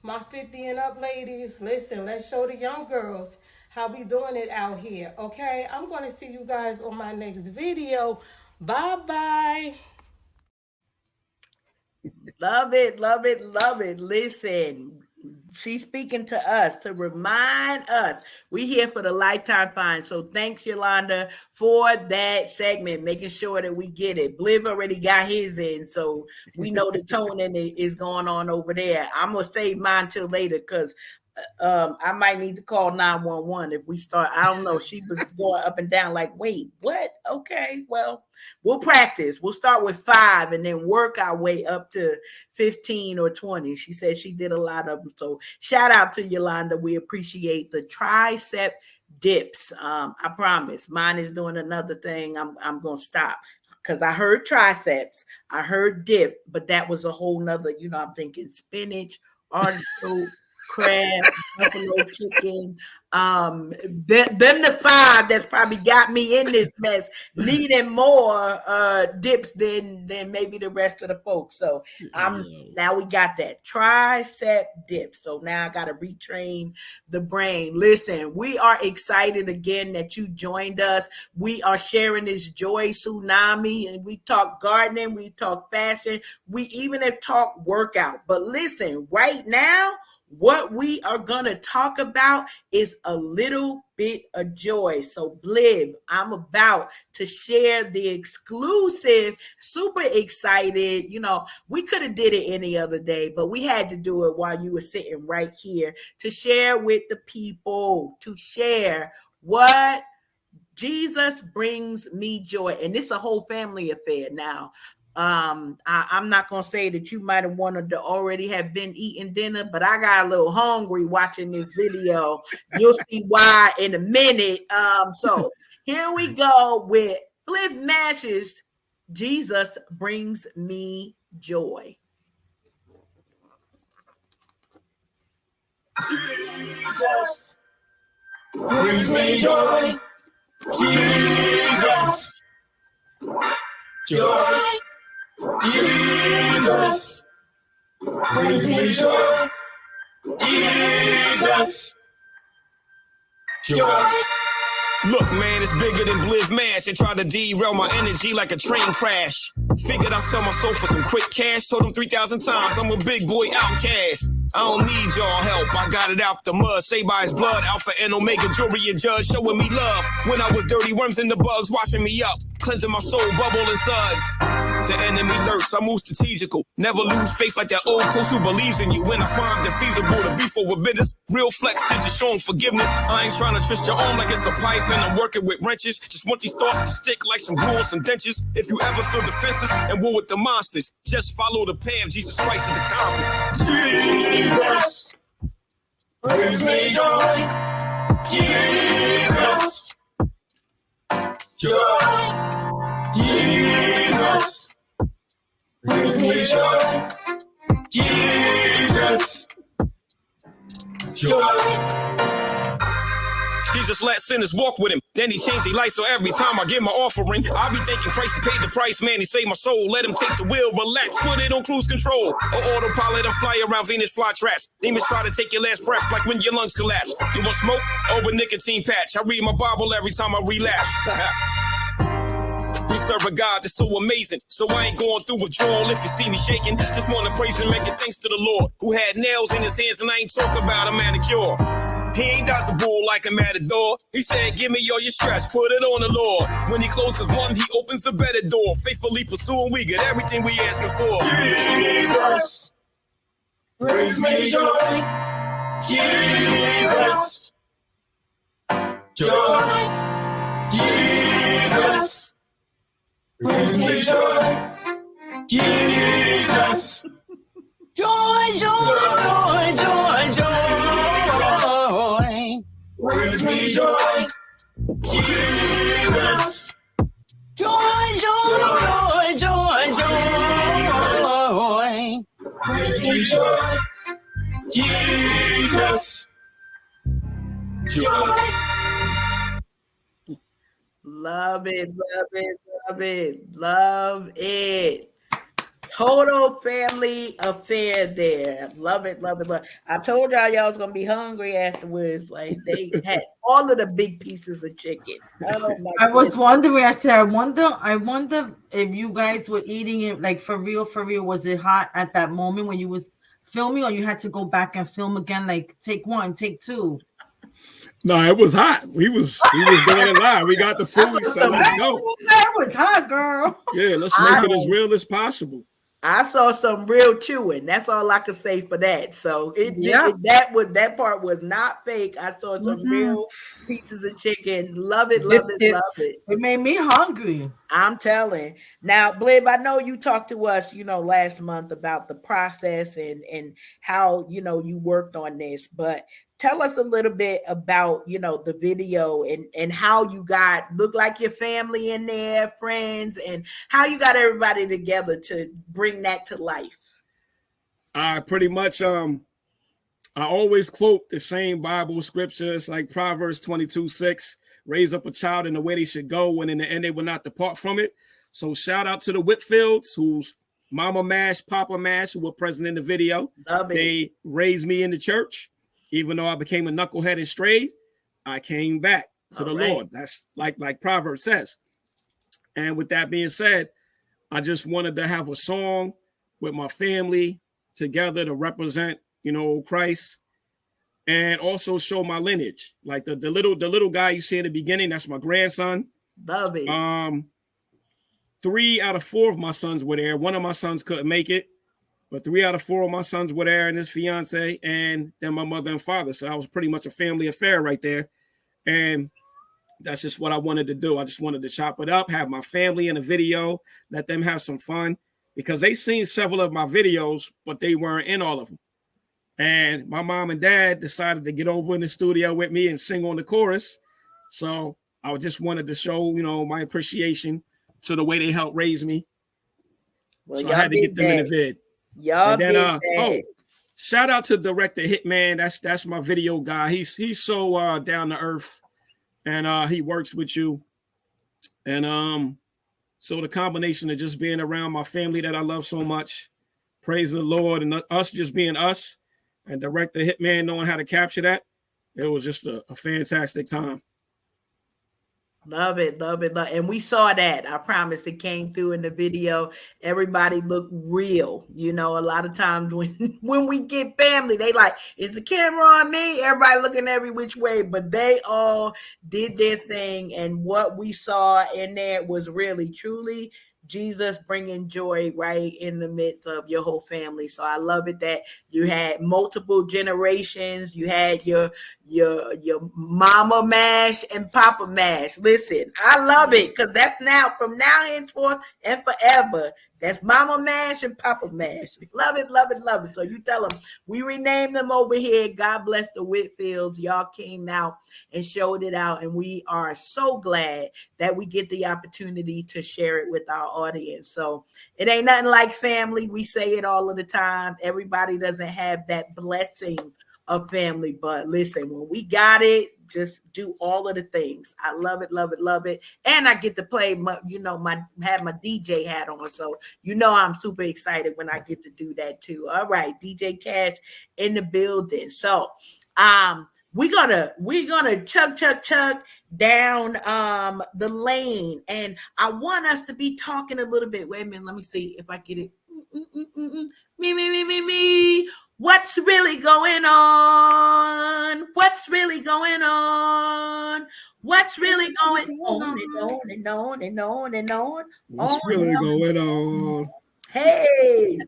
My 50 and up ladies, listen, let's show the young girls how we doing it out here, okay? I'm going to see you guys on my next video. Bye-bye. Love it, love it, love it. Listen, she's speaking to us to remind us we here for the lifetime fine. So thanks, Yolanda, for that segment, making sure that we get it. Bliv already got his in, so we know the toning is going on over there. I'm gonna save mine till later because I might need to call 911 if we start. I don't know. She was going up and down like, wait, what? Okay, well, we'll practice. We'll start with 5 and then work our way up to 15 or 20. She said she did a lot of them. So shout out to Yolanda. We appreciate the tricep dips. I promise. Mine is doing another thing. I'm going to stop. Because I heard triceps, I heard dip, but that was a whole nother, I'm thinking spinach, artichoke, crab, buffalo chicken. Them the 5 that's probably got me in this mess, needing more dips than maybe the rest of the folks. So now we got that tricep dip. So now I got to retrain the brain. Listen, we are excited again that you joined us. We are sharing this joy tsunami, and we talk gardening, we talk fashion, we even have talked workout. But listen, right now, what we are going to talk about is a little bit of joy. So, Bliv, I'm about to share the exclusive, super excited. We could have did it any other day, but we had to do it while you were sitting right here to share with the people, to share what Jesus brings me joy. And it's a whole family affair now. I'm not gonna say that you might have wanted to already have been eating dinner, but I got a little hungry watching this video. You'll see why in a minute. So here we go with Bliv Mash's Jesus Brings Me Joy. Jesus brings me joy. Jesus joy. Jesus brings me joy. Jesus joy. Look, man, it's bigger than Bliv Mash. They tried to derail my energy like a train crash. Figured I'd sell my soul for some quick cash. Told them 3,000 times I'm a big boy outcast. I don't need y'all help. I got it out the mud. Saved by his blood. Alpha and Omega, jury and judge showing me love. When I was dirty, worms and the bugs washing me up. Cleansing my soul, bubble and suds. The enemy lurks, I move strategical. Never lose faith like that old coach who believes in you. When I find it feasible to beef over business, real flex shit just showing forgiveness. I ain't trying to twist your arm like it's a pipe and I'm working with wrenches. Just want these thoughts to stick like some glue on some dentures. If you ever feel defenses and war with the monsters, just follow the path Jesus Christ is the compass. Jesus brings me joy. Jesus joy. Jesus brings me joy. Jesus joy. Jesus let sinners walk with him. Then he changed their life, so every time I give my offering, I'll be thinking Christ paid the price, man. He saved my soul. Let him take the wheel, relax, put it on cruise control. Or autopilot and fly around Venus fly traps. Demons try to take your last breath like when your lungs collapse. You want smoke? Over nicotine patch. I read my Bible every time I relapse. We serve a God that's so amazing, so I ain't going through withdrawal. If you see me shaking, just want to praise and make it thanks to the Lord, who had nails in his hands, and I ain't talking about a manicure. He ain't dodged the bull like a matador. He said, give me all your stress, put it on the Lord. When he closes one, he opens a better door. Faithfully pursuing, we get everything we asking for. Jesus, praise me, joy. Jesus, joy. Jesus, praise me, joy. Jesus, joy, joy, joy, joy, joy. Praise me, joy. Jesus, joy, joy, joy, joy, joy. Praise me, joy. Jesus, joy. Love it, love it, love it, love it. Total family affair there. Love it, love it, love it. I told y'all was gonna be hungry afterwards. Like they had all of the big pieces of chicken. Oh my I was goodness. wondering. I said, I wonder if you guys were eating it like for real, for real. Was it hot at that moment when you was filming, or you had to go back and film again? Like take one, take two. No, it was hot. We was doing it live. We got the food, so let's go. That was hot, girl. Yeah, let's make it as real as possible. I saw some real chewing. That's all I could say for that. So that part was not fake. I saw some real pieces of chicken. Love it, love it, love it. It made me hungry. I'm telling. Now, Blib, I know you talked to us, last month about the process and how, you worked on this, but tell us a little bit about, the video and how you look like your family in there, friends, and how you got everybody together to bring that to life. I pretty much, I always quote the same Bible scriptures like Proverbs 22:6. Raise up a child in the way they should go, and in the end they will not depart from it. So shout out to the Whitfields, whose Mama Mash, Papa Mash, who were present in the video. They raised me in the church. Even though I became a knucklehead and strayed, I came back to the Lord. That's like Proverbs says. And with that being said, I just wanted to have a song with my family together to represent, Christ. And also show my lineage, like the little guy you see in the beginning. That's my grandson. Love it. 3 out of 4 of my sons were there. One of my sons couldn't make it, but 3 out of 4 of my sons were there, and his fiance, and then my mother and father. So that was pretty much a family affair right there. And that's just what I wanted to do. I just wanted to chop it up, have my family in a video, let them have some fun, because they seen several of my videos, but they weren't in all of them. And my mom and dad decided to get over in the studio with me and sing on the chorus. So I just wanted to show, my appreciation to the way they helped raise me. Well, so I had to get them in the vid. Y'all did that. Shout out to director Hitman. That's my video guy. He's so down to earth, and he works with you. And so the combination of just being around my family that I love so much, praising the Lord, and us just being us, and director Hitman knowing how to capture that, it was just a fantastic time. Love it, love it, love it. And we saw that. I promise it came through in the video. Everybody looked real. A lot of times when we get family, they like, is the camera on me? Everybody looking every which way, but they all did their thing. And what we saw in there was really, truly Jesus bringing joy right in the midst of your whole family. So I love it that you had multiple generations. You had your Mama Mash and Papa Mash. Listen, I love it because that's now from now henceforth and forever. That's Mama Mash and Papa Mash. Love it, love it, love it. So you tell them we renamed them over here. God bless the Whitfields. Y'all came out and showed it out. And we are so glad that we get the opportunity to share it with our audience. So it ain't nothing like family. We say it all of the time. Everybody doesn't have that blessing of family. But listen, when we got it, just do all of the things. I love it, love it, love it. And I get to play have my DJ hat on. So I'm super excited when I get to do that too. All right, DJ Cash in the building. So we're gonna chug down the lane, and I want us to be talking a little bit. Wait a minute, let me see if I get it. Me. What's really going on? What's really going on? What's really going on and on and on and on and on? What's really going on? Hey,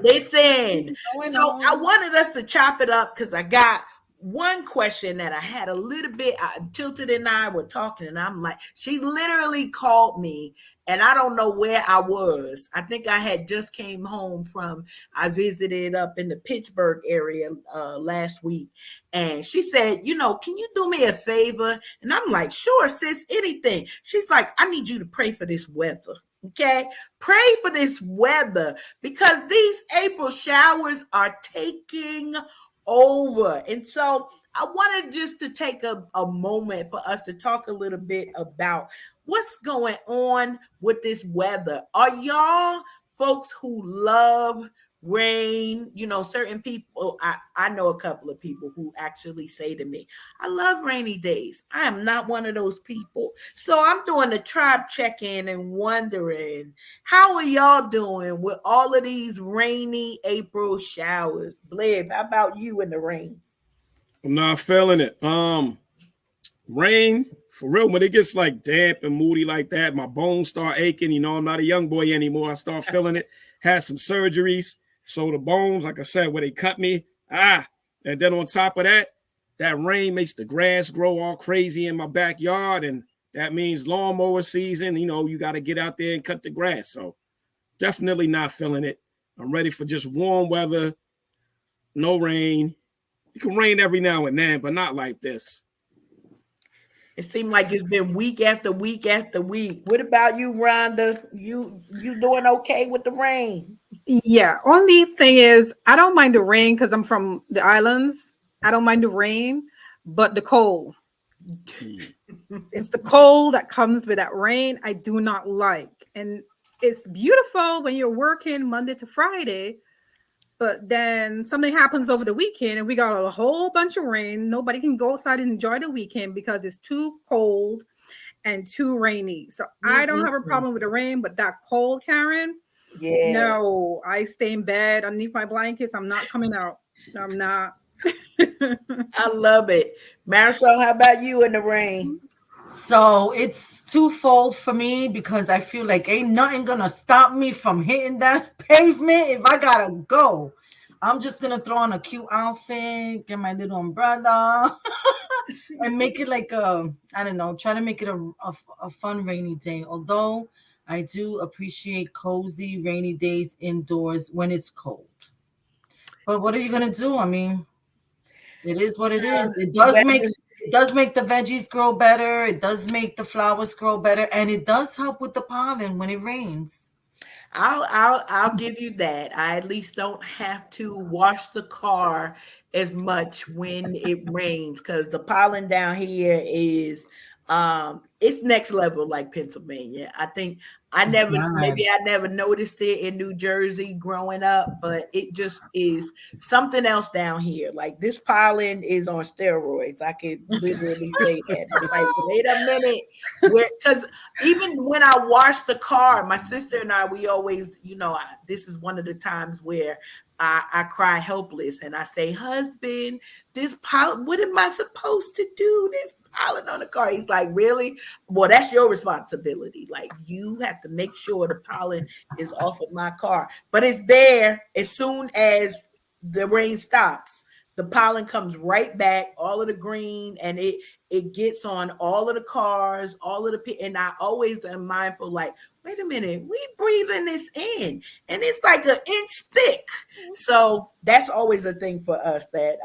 listen. Going So on. I wanted us to chop it up because I got one question that I had a little bit. Tilted and I were talking, and I'm like, she literally called me, and I don't know where I was. I think I had just came home from. I visited up in the Pittsburgh area last week, and she said, can you do me a favor? And I'm like, sure, sis, anything. She's like, I need you to pray for this weather. Okay, pray for this weather because these April showers are taking over. And so I wanted just to take a moment for us to talk a little bit about what's going on with this weather. Are y'all folks who love rain? Certain people, I know a couple of people who actually say to me, I love rainy days. I am not one of those people. So I'm doing a tribe check-in and wondering, how are y'all doing with all of these rainy April showers? Blair, how about you in the rain? I'm not feeling it. Rain for real. When it gets like damp and moody like that, my bones start aching. I'm not a young boy anymore. I start feeling it. Had some surgeries, so the bones, like I said, where they cut me, and then on top of that, that rain makes the grass grow all crazy in my backyard, and that means lawnmower season. You got to get out there and cut the grass. So definitely not feeling it. I'm ready for just warm weather, no rain. It can rain every now and then, but not like this. It seemed like it's been week after week after week. What about you, Rhonda? You doing okay with the rain? Yeah. Only thing is, I don't mind the rain because I'm from the islands. I don't mind the rain, but the cold. It's the cold that comes with that rain I do not like. And it's beautiful when you're working Monday to Friday, but then something happens over the weekend and we got a whole bunch of rain. Nobody can go outside and enjoy the weekend because it's too cold and too rainy. So I don't have a problem with the rain, but that cold, Karen, Yeah. no, I stay in bed underneath my blankets. I'm not coming out. I'm not. I love it. Marisol, how about you in the rain? So it's twofold for me because I feel like ain't nothing gonna stop me from hitting that pavement. If I gotta go, I'm just gonna throw on a cute outfit, get my little umbrella, and make it like I don't know, try to make it a fun rainy day. Although I do appreciate cozy rainy days indoors when it's cold. But what are you gonna do? I mean, it is what it is. It does make the veggies grow better. It does make the flowers grow better, and it does help with the pollen when it rains. I'll give you that. I at least don't have to wash the car as much when it rains because the pollen down here is it's next level like Pennsylvania. I think Bad. I never noticed it in New Jersey growing up, but it just is something else down here. Like this pollen is on steroids. I could literally say that. It's like, wait a minute. Because even when I wash the car, my sister and I, we always, this is one of the times where I cry helpless and I say, husband, this pollen, what am I supposed to do? This pollen on the car. He's like, really? Well, that's your responsibility. Like, you have to make sure the pollen is off of my car. But it's there as soon as the rain stops. The pollen comes right back, all of the green, and it gets on all of the cars, all of and I always am mindful, like, wait a minute, we breathing this in, and it's like an inch thick. So that's always a thing for us, that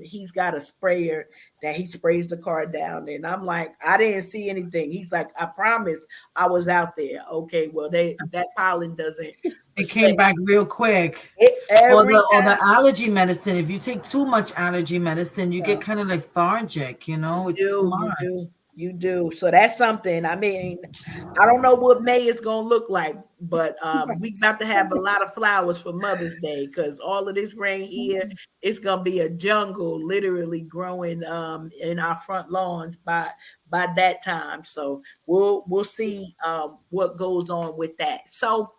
he's got a sprayer that he sprays the car down. And I'm like, I didn't see anything. He's like, I promise I was out there. Okay, well, that pollen doesn't It came respect back real quick. it Or every the time. allergy medicine. If you take too much allergy medicine, you Yeah. get kind of lethargic, you know, it's too You much. do, you do. So that's something. I mean, I don't know what May is gonna look like, but we about to have a lot of flowers for Mother's Day, because all of this rain here, it's gonna be a jungle literally growing in our front lawns by that time. So we'll see what goes on with that. So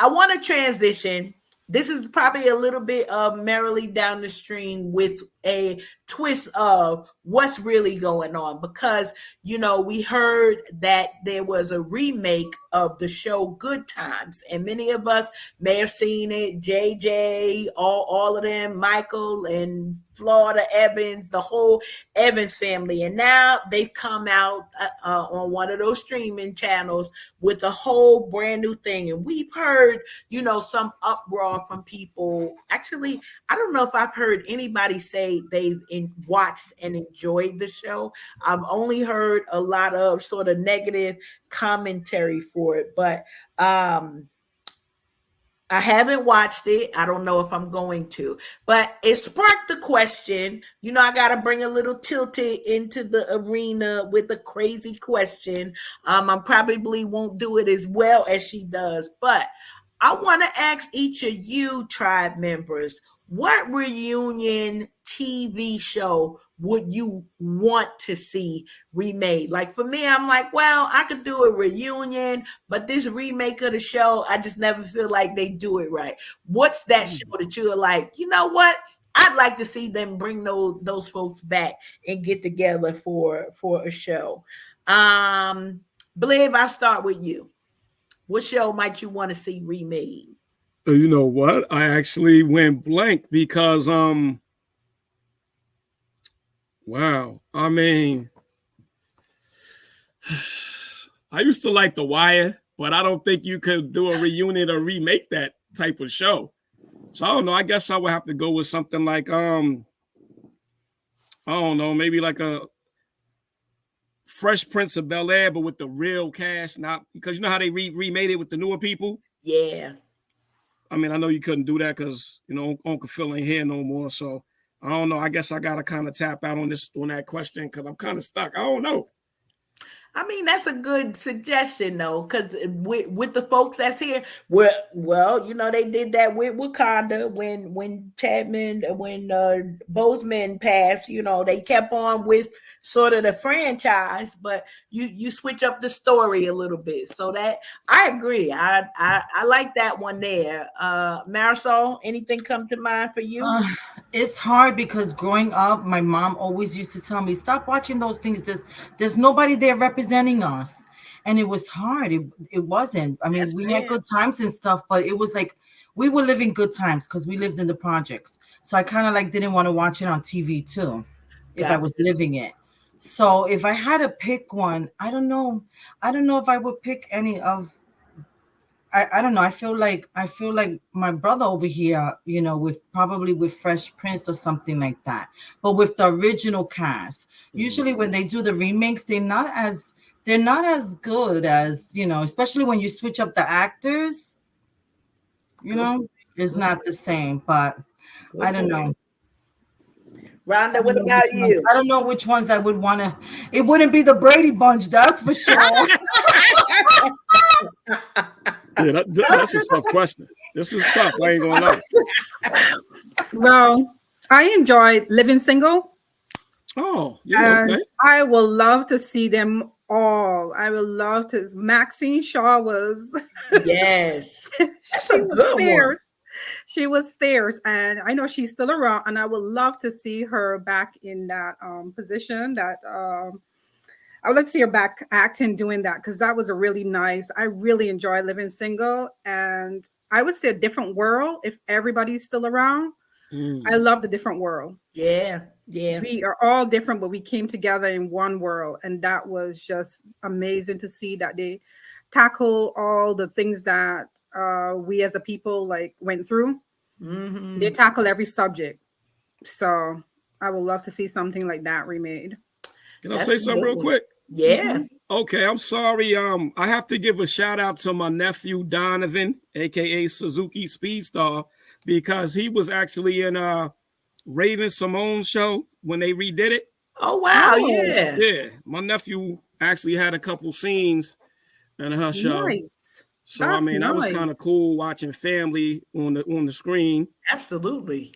I want to transition. This is probably a little bit of merrily down the stream with a twist of what's really going on, because we heard that there was a remake of the show Good Times, and many of us may have seen it. JJ, all of them, Michael and Florida Evans, the whole Evans family, and now they've come out on one of those streaming channels with a whole brand new thing. And we've heard, some uproar from people. Actually, I don't know if I've heard anybody say they've watched and enjoyed the show. I've only heard a lot of sort of negative commentary for it, but I haven't watched it. I don't know if I'm going to, but it sparked the question. I got to bring a little tilted into the arena with a crazy question. I probably won't do it as well as she does, but I want to ask each of you tribe members, what reunion TV show would you want to see remade? Like for me, I'm like, well, I could do a reunion, but this remake of the show, I just never feel like they do it right. What's that show that you're like, you know what? I'd like to see them bring those folks back and get together for a show. Believe I'll start with you. What show might you want to see remade? You know what? I actually went blank because wow. I mean, I used to like The Wire, but I don't think you could do a reunion or remake that type of show. So I don't know. I guess I would have to go with something like I don't know, maybe like a Fresh Prince of Bel Air, but with the real cast, not because you know how they remade it with the newer people. Yeah. I mean, I know you couldn't do that because Uncle Phil ain't here no more. So I don't know. I guess I gotta kind of tap out on that question because I'm kind of stuck. I don't know. I mean, that's a good suggestion, though, because with the folks that's here, well, they did that with Wakanda when Chapman, when Boseman passed. They kept on with sort of the franchise, but you switch up the story a little bit. So that I agree. I like that one there. Marisol, anything come to mind for you? It's hard because growing up, my mom always used to tell me, "Stop watching those things. There's nobody there representing us," and it was hard. It wasn't. I mean, That's we had fair. good times and stuff, but it was like we were living good times because we lived in the projects. So I kind of like didn't want to watch it on TV too, if I Got was living it. So if I had to pick one, I don't know. I don't know if I would pick any of I don't know. I feel like my brother over here, with probably with Fresh Prince or something like that. But with the original cast, usually when they do the remakes, they're not as good as, especially when you switch up the actors, good point. it's Good not the same. But I good don't point. know. Rhonda, what about you? I don't know which ones I would want to. It wouldn't be the Brady Bunch, that's for sure. Yeah, that's a tough question. This is tough. I ain't gonna lie. Well, I enjoyed Living Single, Oh, yeah, and okay. I will love to see them all. I will love to. Maxine Shaw was Yes, that's she a was good one. fierce. She was fierce, and I know she's still around. And I would love to see her back in that position. That I would like to see her back acting, doing that, because that was a really nice. I really enjoyed Living Single, and I would say a different world if everybody's still around. I love the different world. Yeah, yeah. We are all different, but we came together in one world, and that was just amazing to see that they tackle all the things that we as a people like went through. They Hmm. tackle every subject. So I would love to see something like that remade. Can I That's say a something good real one. quick? Yeah. Okay, I'm sorry. I have to give a shout out to my nephew Donovan, aka Suzuki Speedstar, because he was actually in Raven Simone's show when they redid it. Oh wow, Oh, yeah. Yeah, my nephew actually had a couple scenes in her show. nice. So I That's mean, that was kind nice. of cool watching family on the screen. Absolutely.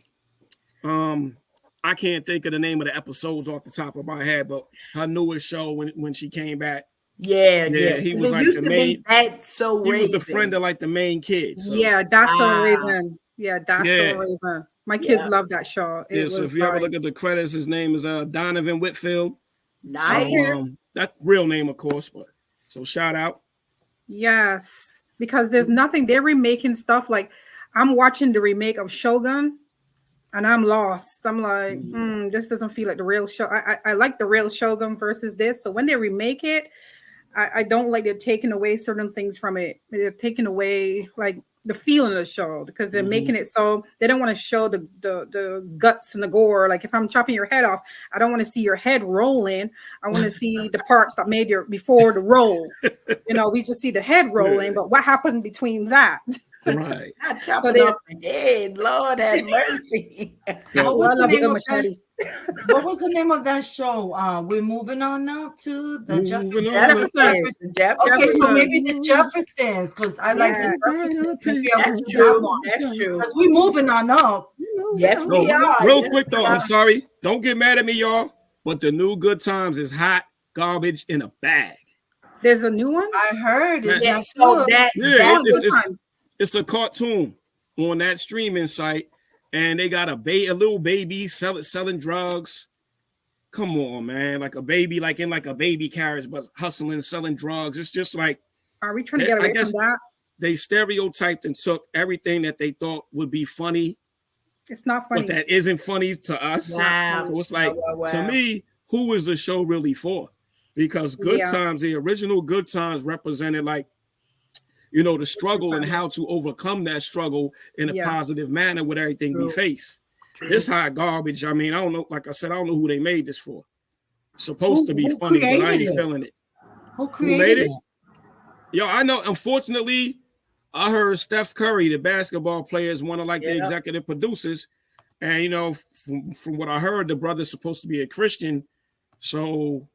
Um, I can't think of the name of the episodes off the top of my head, but her newest show when she came back, Yeah, yeah. yeah, he 'Cause was it like used the to be main. that so He was the friend Raven. of like the main kid. So Yeah, that's so Wow. Raven. Yeah, that's so yeah, Raven. My kids Yeah. love that show. yeah. It So was if you ever like, look at the credits, his name is Donovan Whitfield. So okay, Nice. that real name, of course, but so shout out. yes, because there's nothing. They're remaking stuff like I'm watching the remake of Shogun, and I'm lost. I'm like, this doesn't feel like the real show. I like the real Shogun versus this. So when they remake it, I don't like they're taking away certain things from it. They're taking away like the feeling of the show because they're making it so they don't want to show the guts and the gore. Like if I'm chopping your head off, I don't want to see your head rolling. I want to see the parts that made your before the roll. We just see the head rolling, Yeah, but what happened between that? right. Not So chopping they, off the head. Lord have mercy. What oh, was I the love it name with of that? machete. What was the name of that show? We're moving on now to the Moving Jefferson. on up. Jefferson. Jefferson. The Okay, so Jefferson. maybe the Jefferson. Jeffersons, because I like the Yeah, Jeffersons. Maybe I would That's do that true. one. That's true. Because we're moving on up. Yes, Oh, we are. real Yes, quick we though, I'm are. sorry. Don't get mad at me, y'all. But the new Good Times is hot garbage in a bag. there's a new one. I heard it's Man, Yeah, not so good. that yeah, Oh, that good was times. it's a cartoon on that streaming site, and they got a little baby selling drugs. Come on, man, like a baby, like in like a baby carriage, but hustling, selling drugs. It's just like Are we trying to get I away from guess that? they stereotyped and took everything that they thought would be funny, It's not but funny. that isn't funny to It's us. not wow. funny. So it's Wow, like, wow, to wow. me, who is the show really for? Because Good Yeah, Times, the original Good Times represented like, the good struggle and family. how to overcome that struggle in a Yes. positive manner with everything we True. face. True. This hot garbage, I mean, I don't know, like I said, I don't know who they made this for. It's supposed to be Who funny, but I created ain't it? feeling it. Who Who made created it? it? Yo, I know, unfortunately, I heard Steph Curry, the basketball player, is one of like the Yeah. executive producers. And from what I heard, the brother's supposed to be a Christian. So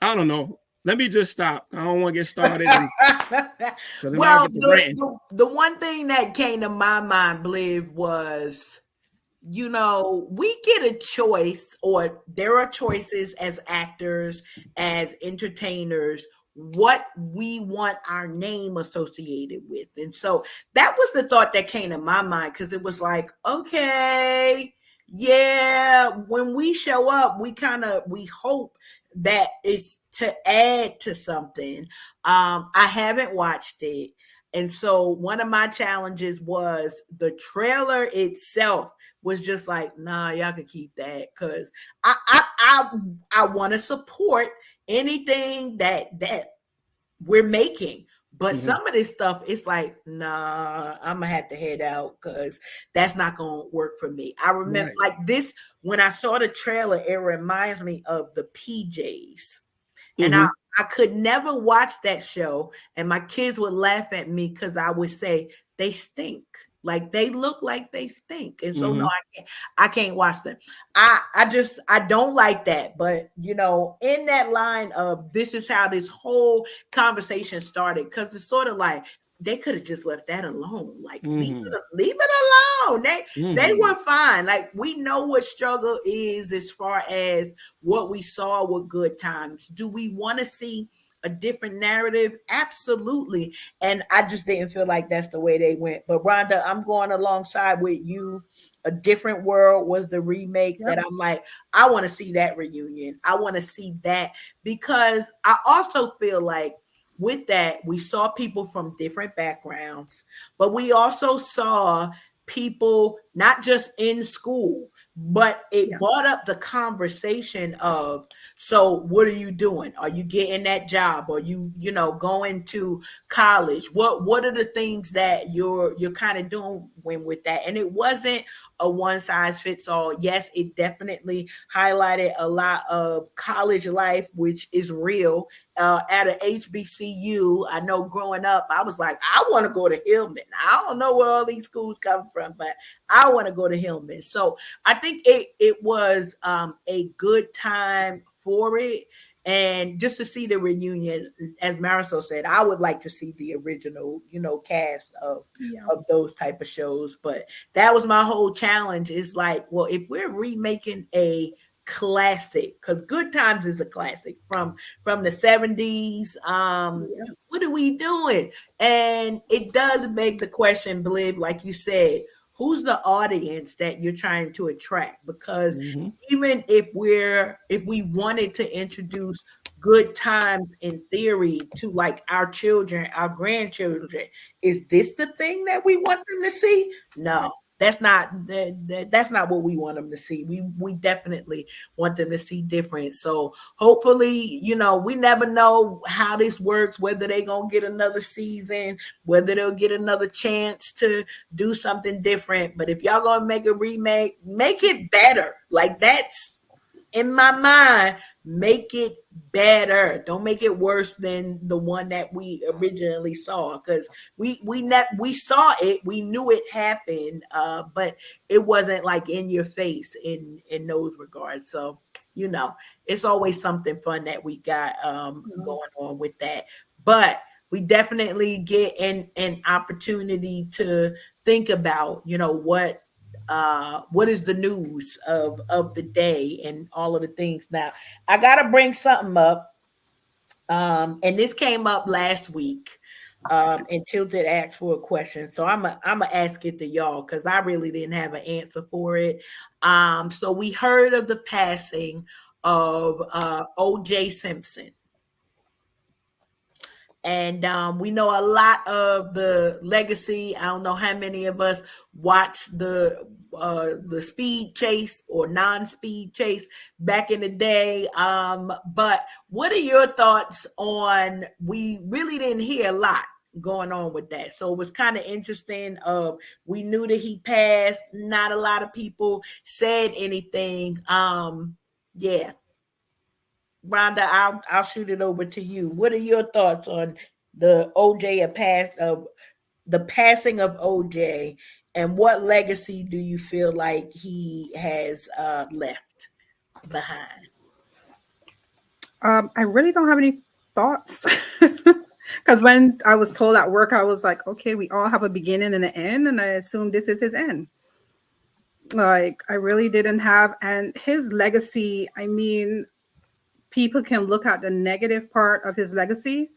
I don't know. Let me just stop. I don't want to get started because then I'll Well, get the ranting. the one thing that came to my mind, Bliv, was we get a choice, or there are choices as actors, as entertainers, what we want our name associated with. And so that was the thought that came to my mind, because it was like, okay, yeah, when we show up, we hope that is to add to something. I haven't watched it. And so one of my challenges was the trailer itself was just like, nah, y'all could keep that, because I want to support anything that we're making. But Mhm. some of this stuff, it's like, nah, I'm gonna have to head out because that's not gonna work for me. I remember Right. like this when I saw the trailer, it reminds me of the PJs. And Mhm. I could never watch that show, and my kids would laugh at me because I would say they stink. Like they look like they stink. And so no, Mhm. I can't watch them. I don't like that. But in that line of this is how this whole conversation started, because it's sort of like they could have just left that alone. Like leave Mhm. it alone. They Mhm. were fine. Like we know what struggle is as far as what we saw with Good Times. Do we want to see a different narrative? Absolutely. And I just didn't feel like that's the way they went. But Rhonda, I'm going alongside with you. A Different World was the remake that Yep. I'm like, I want to see that reunion. I want to see that, because I also feel like with that, we saw people from different backgrounds, but we also saw people, not just in school, but it Yeah. brought up the conversation of, so what are you doing? Are you getting that job? Are you know, going to college? What are the things that you're kind of doing with that? And it wasn't a one size fits all. Yes, it definitely highlighted a lot of college life, which is real. At a HBCU, I know growing up, I was like, I want to go to Hillman. I don't know where all these schools come from, but I want to go to Hillman. So I think it was a good time for it. And just to see the reunion, as Marisol said, I would like to see the original, you know, cast Yeah. of those type of shows. But that was my whole challenge. Is like, well, if we're remaking a classic, because Good Times is a classic from the 70s, Yeah. what are we doing? And it does beg the question, Blib, like you said, who's the audience that you're trying to attract? Because Mm-hmm. even if we wanted to introduce Good Times in theory to like our children, our grandchildren, is this the thing that we want them to see? No, that's not what we want them to see. We definitely want them to see different. So hopefully, you know, we never know how this works, whether they're gonna get another season, whether they'll get another chance to do something different. But if y'all gonna make a remake, make it better. Like, that's in my mind, make it better. Don't make it worse than the one that we originally saw, because we saw it, we knew it happened, but it wasn't like in your face in those regards. So, you know, it's always something fun that we got going on with that. But we definitely get an opportunity to think about, you know, what is the news of the day and all of the things. Now, I gotta bring something up, and this came up last week, and Tilted asked for a question, so I'm gonna ask it to y'all because I really didn't have an answer for it. So we heard of the passing of OJ Simpson. And we know a lot of the legacy. I don't know how many of us watched the speed chase or non-speed chase back in the day. But what are your thoughts on? We really didn't hear a lot going on with that, so it was kind of interesting. We knew that he passed. Not a lot of people said anything. Yeah, Rhonda, I'll shoot it over to you. What are your thoughts on the the passing of OJ, and what legacy do you feel like he has left behind? I really don't have any thoughts. Because when I was told at work, I was like, okay, we all have a beginning and an end, and I assume this is his end. Like, I really didn't have, and his legacy, I mean, people can look at the negative part of his legacy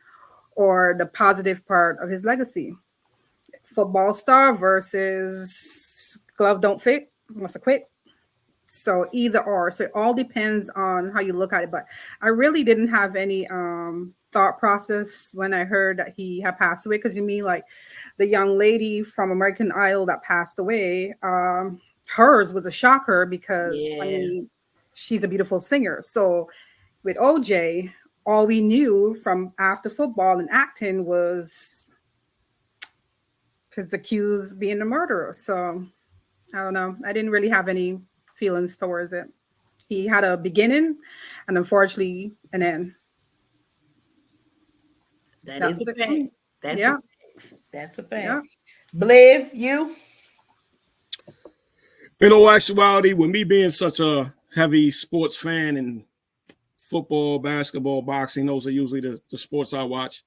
or the positive part of his legacy. Football star versus glove don't fit, must have quit. So either or. So it all depends on how you look at it. But I really didn't have any thought process when I heard that he had passed away. Because you mean like the young lady from American Idol that passed away, hers was a shocker because I Yeah, mean she's a beautiful singer. So with OJ, all we knew from after football and acting was his accused being a murderer. So I don't know. I didn't really have any feelings towards it. He had a beginning and unfortunately an end. that is That's a it for fact. me. That's a Yeah. fact. That's a Yeah. fact. Bliv, you? In all actuality, with me being such a heavy sports fan and football, basketball, boxing, those are usually the sports I watch.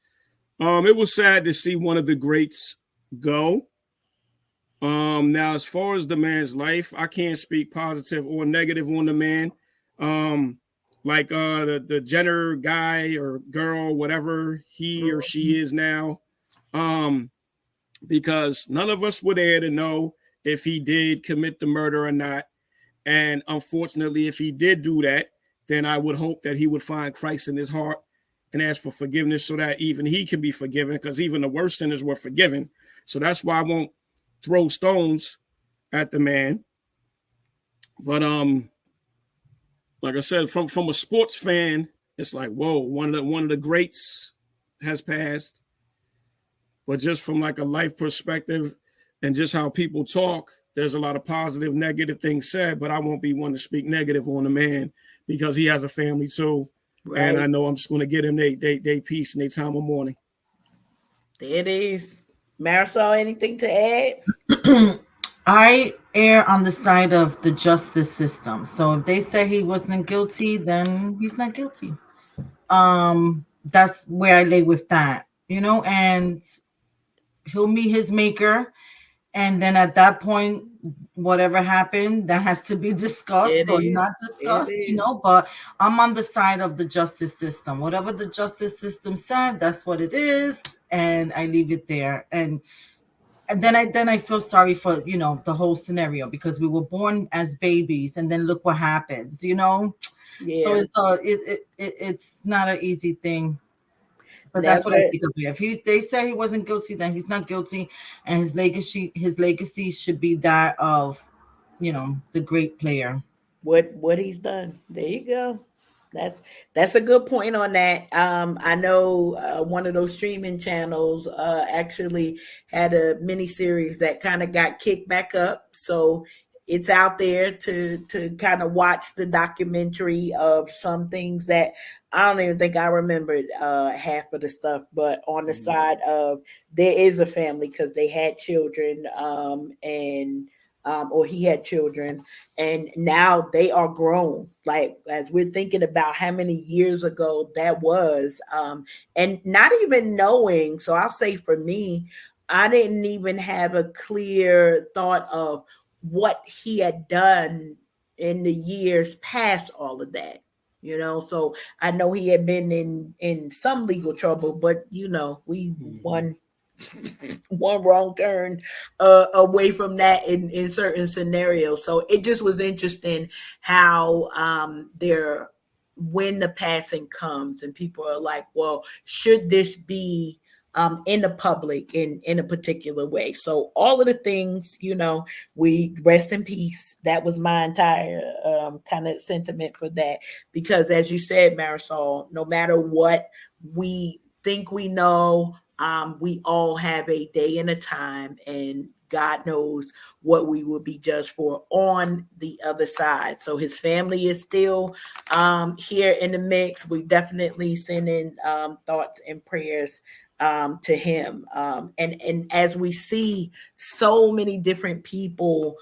It was sad to see one of the greats go. Now, as far as the man's life, I can't speak positive or negative on the man. Um, like the Jenner guy or girl, whatever he or she is now, um, because none of us were there to know if he did commit the murder or not. And unfortunately, if he did do that, then I would hope that he would find Christ in his heart and ask for forgiveness so that even he can be forgiven, because even the worst sinners were forgiven. So that's why I won't throw stones at the man. But like I said, from a sports fan, it's like, whoa, one of the greats has passed. But just from like a life perspective and just how people talk, there's a lot of positive, negative things said, but I won't be one to speak negative on the man because he has a family too. And Right. I know I'm just going to get him they peace and they time of mourning. There it is. Marisol, anything to add? I err on the side of the justice system. So if they say he wasn't guilty, then he's not guilty. That's where I lay with that, and he'll meet his maker. And then at that point, whatever happened, that has to be discussed It or is. not It discussed, is. but I'm on the side of the justice system. Whatever the justice system said, that's what it is. And I leave it there. And then I feel sorry for, the whole scenario because we were born as babies and then look what happens. So Yeah. it's not an easy thing. But that's what I Never. think of it. If they say he wasn't guilty, then he's not guilty, and his legacy should be that of, the great player. What he's done. There you go. That's a good point on that. I know one of those streaming channels actually had a mini series that kind of got kicked back up, so it's out there to kind of watch the documentary of some things that I don't even think I remembered half of the stuff. But on the side of there is a family because they had children, and or he had children, and now they are grown, like as we're thinking about how many years ago that was, and not even knowing. So I'll say for me, I didn't even have a clear thought of what he had done in the years past all of that. So I know he had been in some legal trouble, but we one wrong turn away from that in certain scenarios. So it just was interesting how there when the passing comes and people are like, well, should this be in the public in a particular way? So all of the things, we rest in peace. That was my entire kind of sentiment for that, because as you said, Marisol, no matter what we think we know, we all have a day and a time, and God knows what we will be judged for on the other side. So his family is still here in the mix. We definitely send in thoughts and prayers to him. And as we see so many different people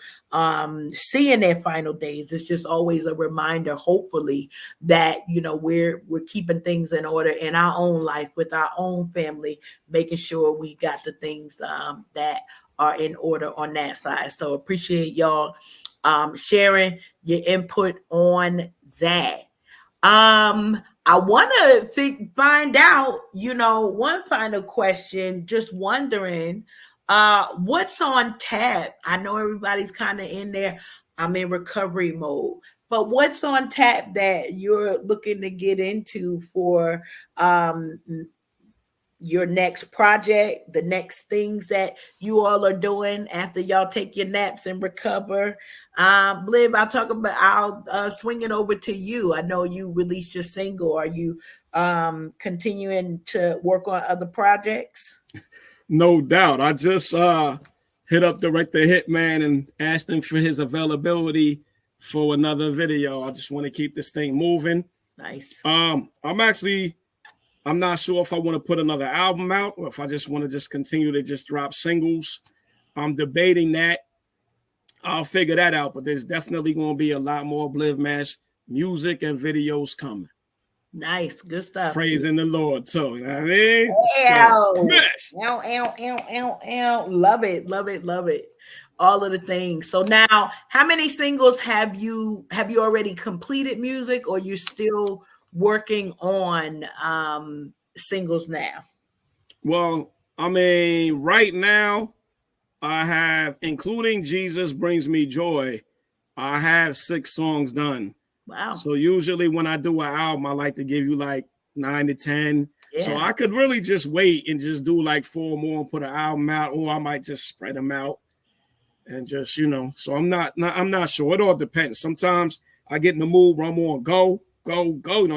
seeing their final days, it's just always a reminder, hopefully, that we're keeping things in order in our own life with our own family, making sure we got the things that are in order on that side. So appreciate y'all sharing your input on that. I want to find out, one final question. Just wondering, what's on tap? I know everybody's kind of in there. I'm in recovery mode, but what's on tap that you're looking to get into for your next project, the next things that you all are doing after y'all take your naps and recover? Bliv, I'll swing it over to you. I know you released your single. Are you continuing to work on other projects? No doubt. I just hit up director Hitman and asked him for his availability for another video. I just want to keep this thing moving. Nice. I'm not sure if I want to put another album out or if I just want to just continue to just drop singles. I'm debating that. I'll figure that out, but there's definitely going to be a lot more Bliv Mash music and videos coming. Nice, good stuff. Praising the Lord, too. You know what I mean? Ow. Love it, love it, love it. All of the things. So now, how many singles have you already completed music, or you're still working on singles now? Well, I mean, right now, I have, including Jesus Brings Me Joy, I have 6 songs done. Wow. So usually when I do an album, I like to give you like 9 to 10. Yeah. So I could really just wait and just do like 4 more and put an album out, or I might just spread them out. and just So I'm not sure. It all depends. Sometimes I get in the mood where I'm on go,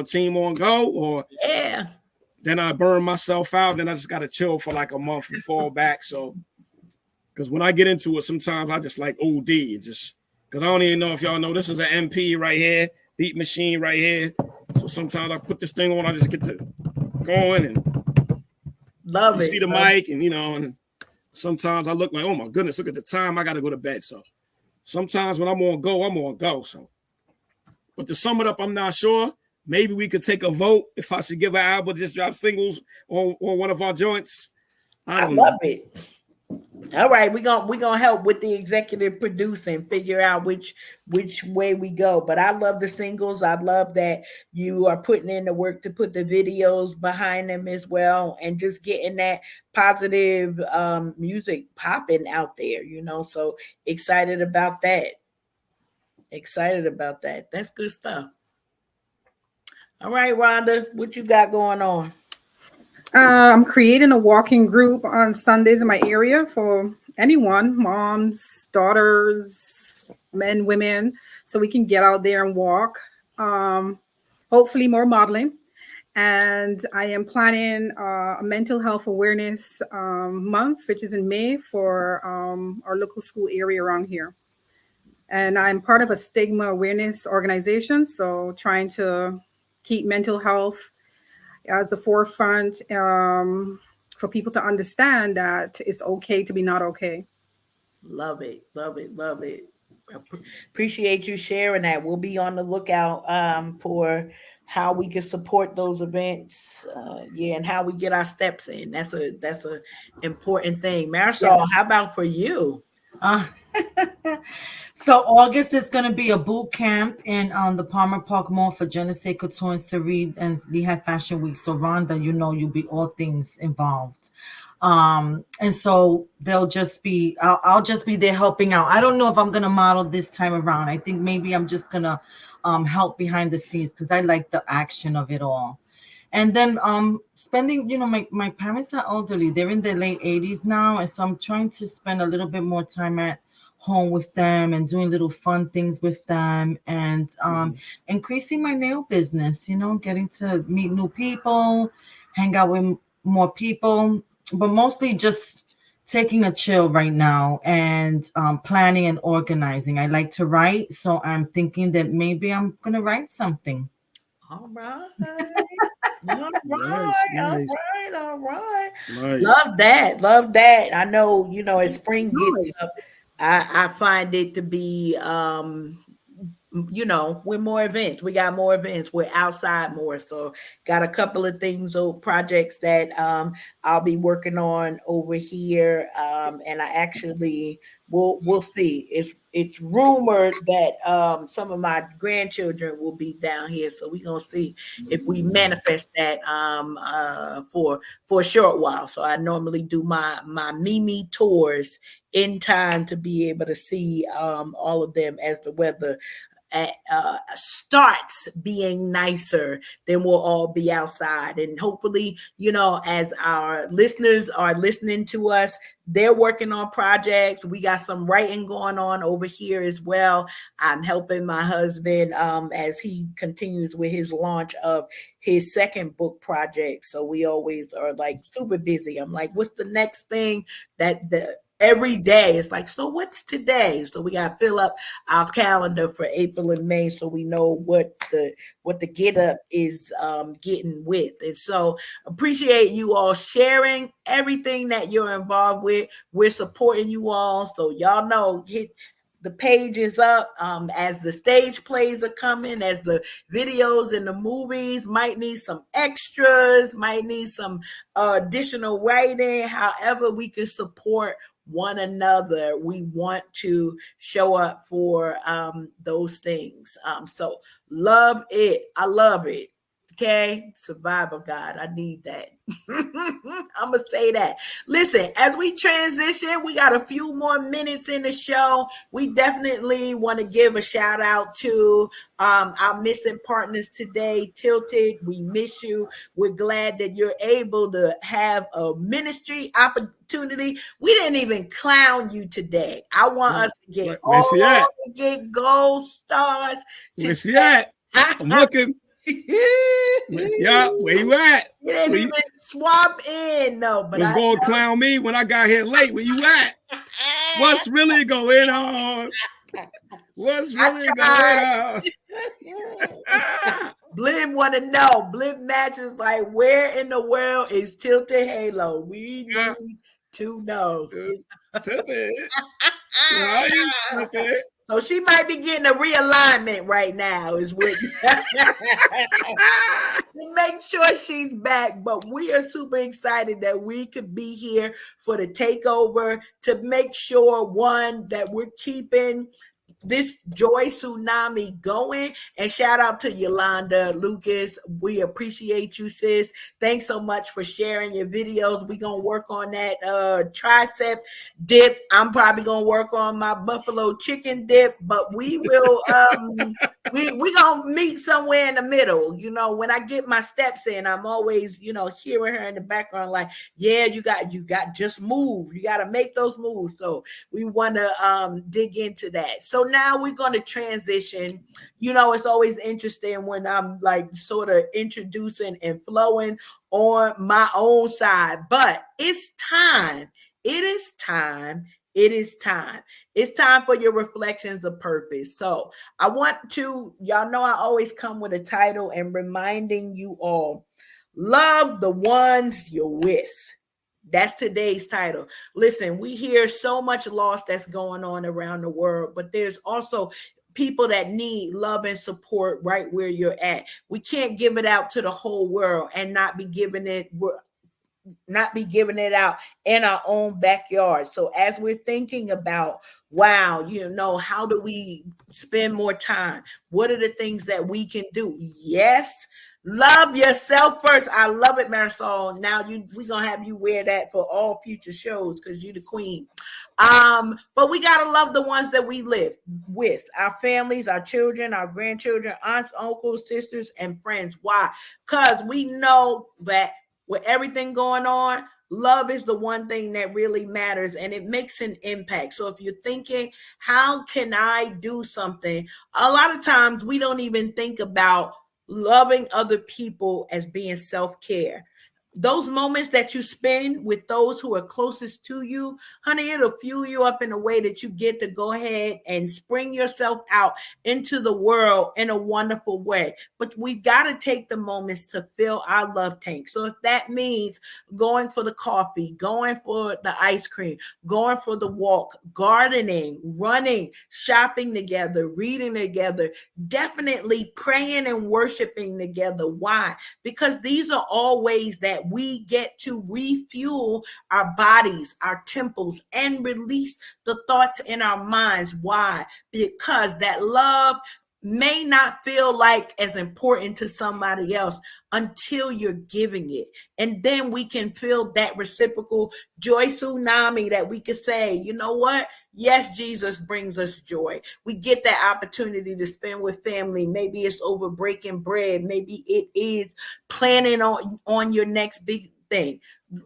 team on go, or Yeah. then I burn myself out. Then I just got to chill for like a month and fall back. So, because when I get into it, sometimes I just like OD, just because I don't even know if y'all know this is an MP right here, beat machine right here. So sometimes I put this thing on, I just get to going, and Love you see it. the Love mic, and and sometimes I look like, oh my goodness, look at the time, I got to go to bed. So sometimes when I'm on go, I'm on go. So, but to sum it up, I'm not sure. Maybe we could take a vote if I should give an album just drop singles on one of our joints. I I don't love know. it. All right, we're gonna help with the executive producing, figure out which way we go. But I love the singles. I love that you are putting in the work to put the videos behind them as well, and just getting that positive music popping out there. So excited about that. Excited about that. That's good stuff. All right, Rhonda, what you got going on? I'm creating a walking group on Sundays in my area for anyone, moms, daughters, men, women, so we can get out there and walk. Um, Hopefully, more modeling. And I am planning a mental health awareness month, which is in May for our local school area around here. And I'm part of a stigma awareness organization, so trying to keep mental health as the forefront for people to understand that it's okay to be not okay. Love it, love it, love it. Appreciate you sharing that. We'll be on the lookout for how we can support those events. Yeah, and how we get our steps in. That's a important thing. Marisol, Yes. how about for you? Uh, so August is going to be a boot camp in the Palmer Park Mall for Genesee Couture and Cerise and Lehigh Fashion Week. So Rhonda, you'll be all things involved. And so they'll just be, I'll just be there helping out. I don't know if I'm going to model this time around. I think maybe I'm just going to help behind the scenes because I like the action of it all. And then spending, my parents are elderly. They're in their late 80s now. And so I'm trying to spend a little bit more time at home with them and doing little fun things with them and increasing my nail business, getting to meet new people, hang out with more people, but mostly just taking a chill right now and planning and organizing. I like to write. So I'm thinking that maybe I'm going to write something. All right. All Nice, right, all nice, right, all right. nice. Love that. Love that. I know, as spring gets Nice. up, I find it to be with more events. We got more events. We're outside more. So got a couple of things or projects that I'll be working on over here. And I actually we'll see. It's rumored that some of my grandchildren will be down here. So we're gonna see if we manifest that for a short while. So I normally do my Mimi tours in time to be able to see all of them as the weather starts being nicer, then we'll all be outside. And hopefully, as our listeners are listening to us, they're working on projects. We got some writing going on over here as well. I'm helping my husband as he continues with his launch of his second book project. So we always are like super busy. I'm like, what's the next thing that the every day it's like, so what's today? So we got to fill up our calendar for April and May so we know what the get up is getting with. And so appreciate you all sharing everything that you're involved with. We're supporting you all. So y'all know, hit the page is up as the stage plays are coming, as the videos and the movies might need some extras, might need some additional writing. However we can support one another, we want to show up for those things. So love it. I love it. Okay, survival God. I need that. I'm gonna say that. Listen, as we transition, we got a few more minutes in the show. We definitely want to give a shout out to our missing partners today, Tilted. We miss you. We're glad that you're able to have a ministry opportunity. We didn't even clown you today. I want us to Where she at? get gold stars Where she today. at? I'm looking. Yeah, where you at? You didn't Where even you swap in, no. But was I gonna clown me when I got here late? Where you at? What's really going on? What's really going on? Blim want to know. Blim matches like, where in the world is Tilted Halo? We need to know. Tilted. How you tilted? So she might be getting a realignment right now, is what make sure she's back. But we are super excited that we could be here for the takeover to make sure, one, that we're keeping this joy tsunami going. And shout out to Yolanda Lucas. We appreciate you, sis. Thanks so much for sharing your videos. We're gonna work on that tricep dip. I'm probably gonna work on my buffalo chicken dip, but we will we gonna meet somewhere in the middle. You know, when I get my steps in, I'm always, you know, hearing her in the background like, yeah, you got just move. You got to make those moves. So we want to dig into that. So now we're going to transition. You know, it's always interesting when I'm like sort of introducing and flowing on my own side, but it's time. It is time. It is time. It's time for your reflections of purpose. So I want to, y'all know I always come with a title and reminding you all, love the ones you're with. That's today's title. Listen, we hear so much loss that's going on around the world, but there's also people that need love and support right where you're at. We can't give it out to the whole world and not be giving it out in our own backyard. So as we're thinking about, wow, you know, how do we spend more time? What are the things that we can do? Yes, love yourself first. I love it, Marisol. Now we're gonna have you wear that for all future shows because you're the queen. But we gotta love the ones that we live with, our families, our children, our grandchildren, aunts, uncles, sisters, and friends. Why? Because we know that with everything going on, love is the one thing that really matters and it makes an impact. So if you're thinking, how can I do something? A lot of times we don't even think about loving other people as being self-care. Those moments that you spend with those who are closest to you, honey, it'll fuel you up in a way that you get to go ahead and spring yourself out into the world in a wonderful way. But we've got to take the moments to fill our love tank. So if that means going for the coffee, going for the ice cream, going for the walk, gardening, running, shopping together, reading together, definitely praying and worshiping together. Why? Because these are all ways that we get to refuel our bodies, our temples, and release the thoughts in our minds. Why? Because that love may not feel like as important to somebody else until you're giving it. And then we can feel that reciprocal joy tsunami that we could say, you know what? Yes, Jesus brings us joy. We get that opportunity to spend with family. Maybe it's over breaking bread. Maybe it is planning on your next big thing.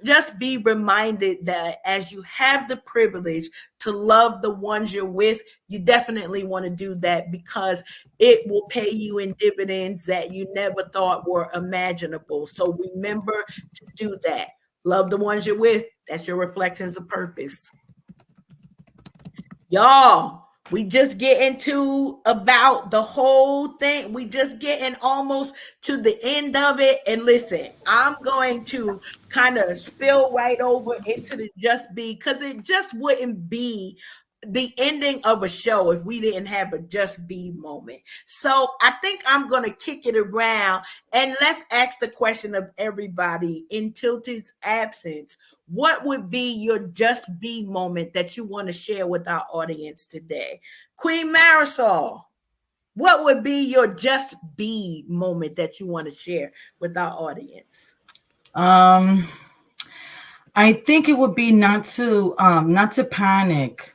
Just be reminded that as you have the privilege to love the ones you're with, you definitely want to do that because it will pay you in dividends that you never thought were imaginable. So remember to do that. Love the ones you're with. That's your reflections of purpose. Y'all, we just get into about the whole thing. We just getting almost to the end of it. And listen, I'm going to kind of spill right over into the just be, because it just wouldn't be the ending of a show if we didn't have a just be moment. So I think I'm going to kick it around and let's ask the question of everybody in Tilted's absence. What would be your just be moment that you want to share with our audience today? Queen Marisol. What would be your just be moment that you want to share with our audience? Um, I think it would be not to panic,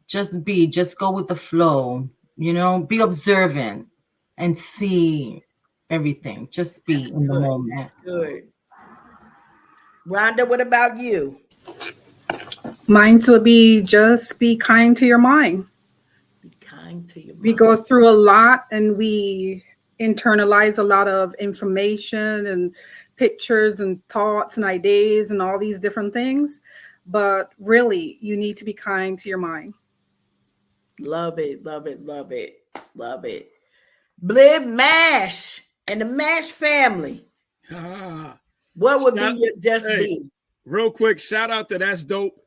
just go with the flow, be observant and see everything. Just That's be in the good. moment. That's good. Rhonda, what about you? Mine would be just be kind to your mind. Be kind to your We mind. go through a lot and we internalize a lot of information and pictures and thoughts and ideas and all these different things. But really, you need to be kind to your mind. Love it, love it, love it, love it. Blib Mash and the Mash family. Ah, What would be shout, your just hey, be? real quick, shout out to That's Dope.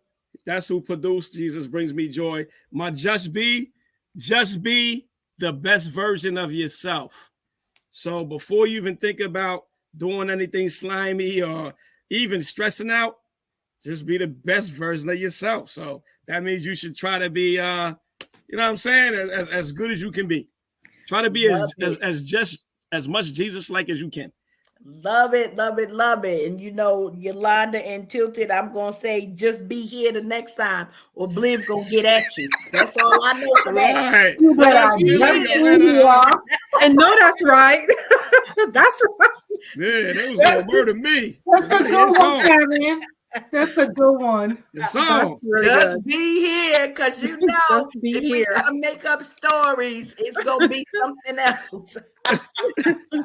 That's who produced Jesus Brings Me Joy. My just be the best version of yourself. So before you even think about doing anything slimy or even stressing out, just be the best version of yourself. So that means you should try to be, you know what I'm saying, as good as you can be. Try to be Love it. as just as much Jesus like as you can. Love it, love it, love it. And you know, Yolanda and Tilted, I'm gonna say just be here the next time, or Bliv gonna get at you. That's all I know for that. Right. You better Let's get just it, be man. here. I know that's right. That's right. Yeah, they was gonna murder me. So That's a that good hits one, home. Karen. That's a good one. It's That's on. really Just good. be here, because you know, Just be if we here. gotta make up stories, it's gonna be something else.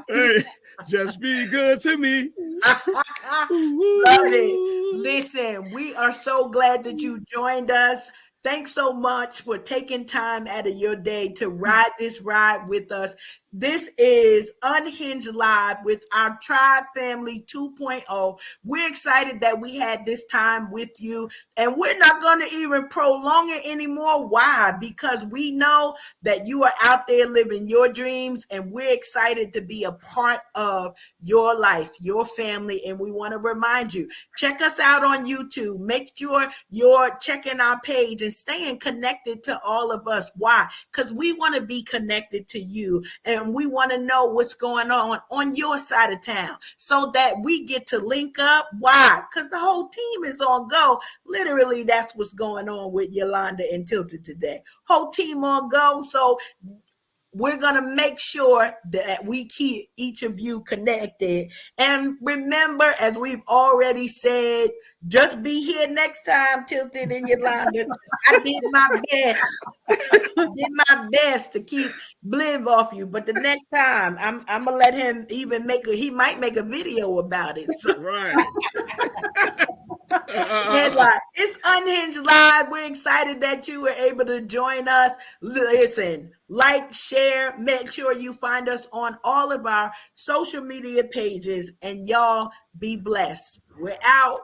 Hey, just be good to me. Love it. Listen, we are so glad that you joined us. Thanks so much for taking time out of your day to ride this ride with us. This is Unhinged Live with our Tribe Family 2.0. We're excited that we had this time with you, and we're not going to even prolong it anymore. Why? Because we know that you are out there living your dreams, and we're excited to be a part of your life, your family, and we want to remind you, check us out on YouTube. Make sure you're checking our page and staying connected to all of us. Why? Because we want to be connected to you, and we want to know what's going on your side of town so that we get to link up. Why? Because the whole team is on go. Literally, that's what's going on with Yolanda and Tilted today. Whole team on go. So we're going to make sure that we keep each of you connected. And remember, as we've already said, just be here next time, Tilted and Yolanda. I did my best. I did my best to keep Bliv off you. But the next time, I'm going to let him even he might make a video about it. So Right. headline. It's Unhinged Live. We're excited that you were able to join us. Listen, like, share, make sure you find us on all of our social media pages, and y'all be blessed. We're out.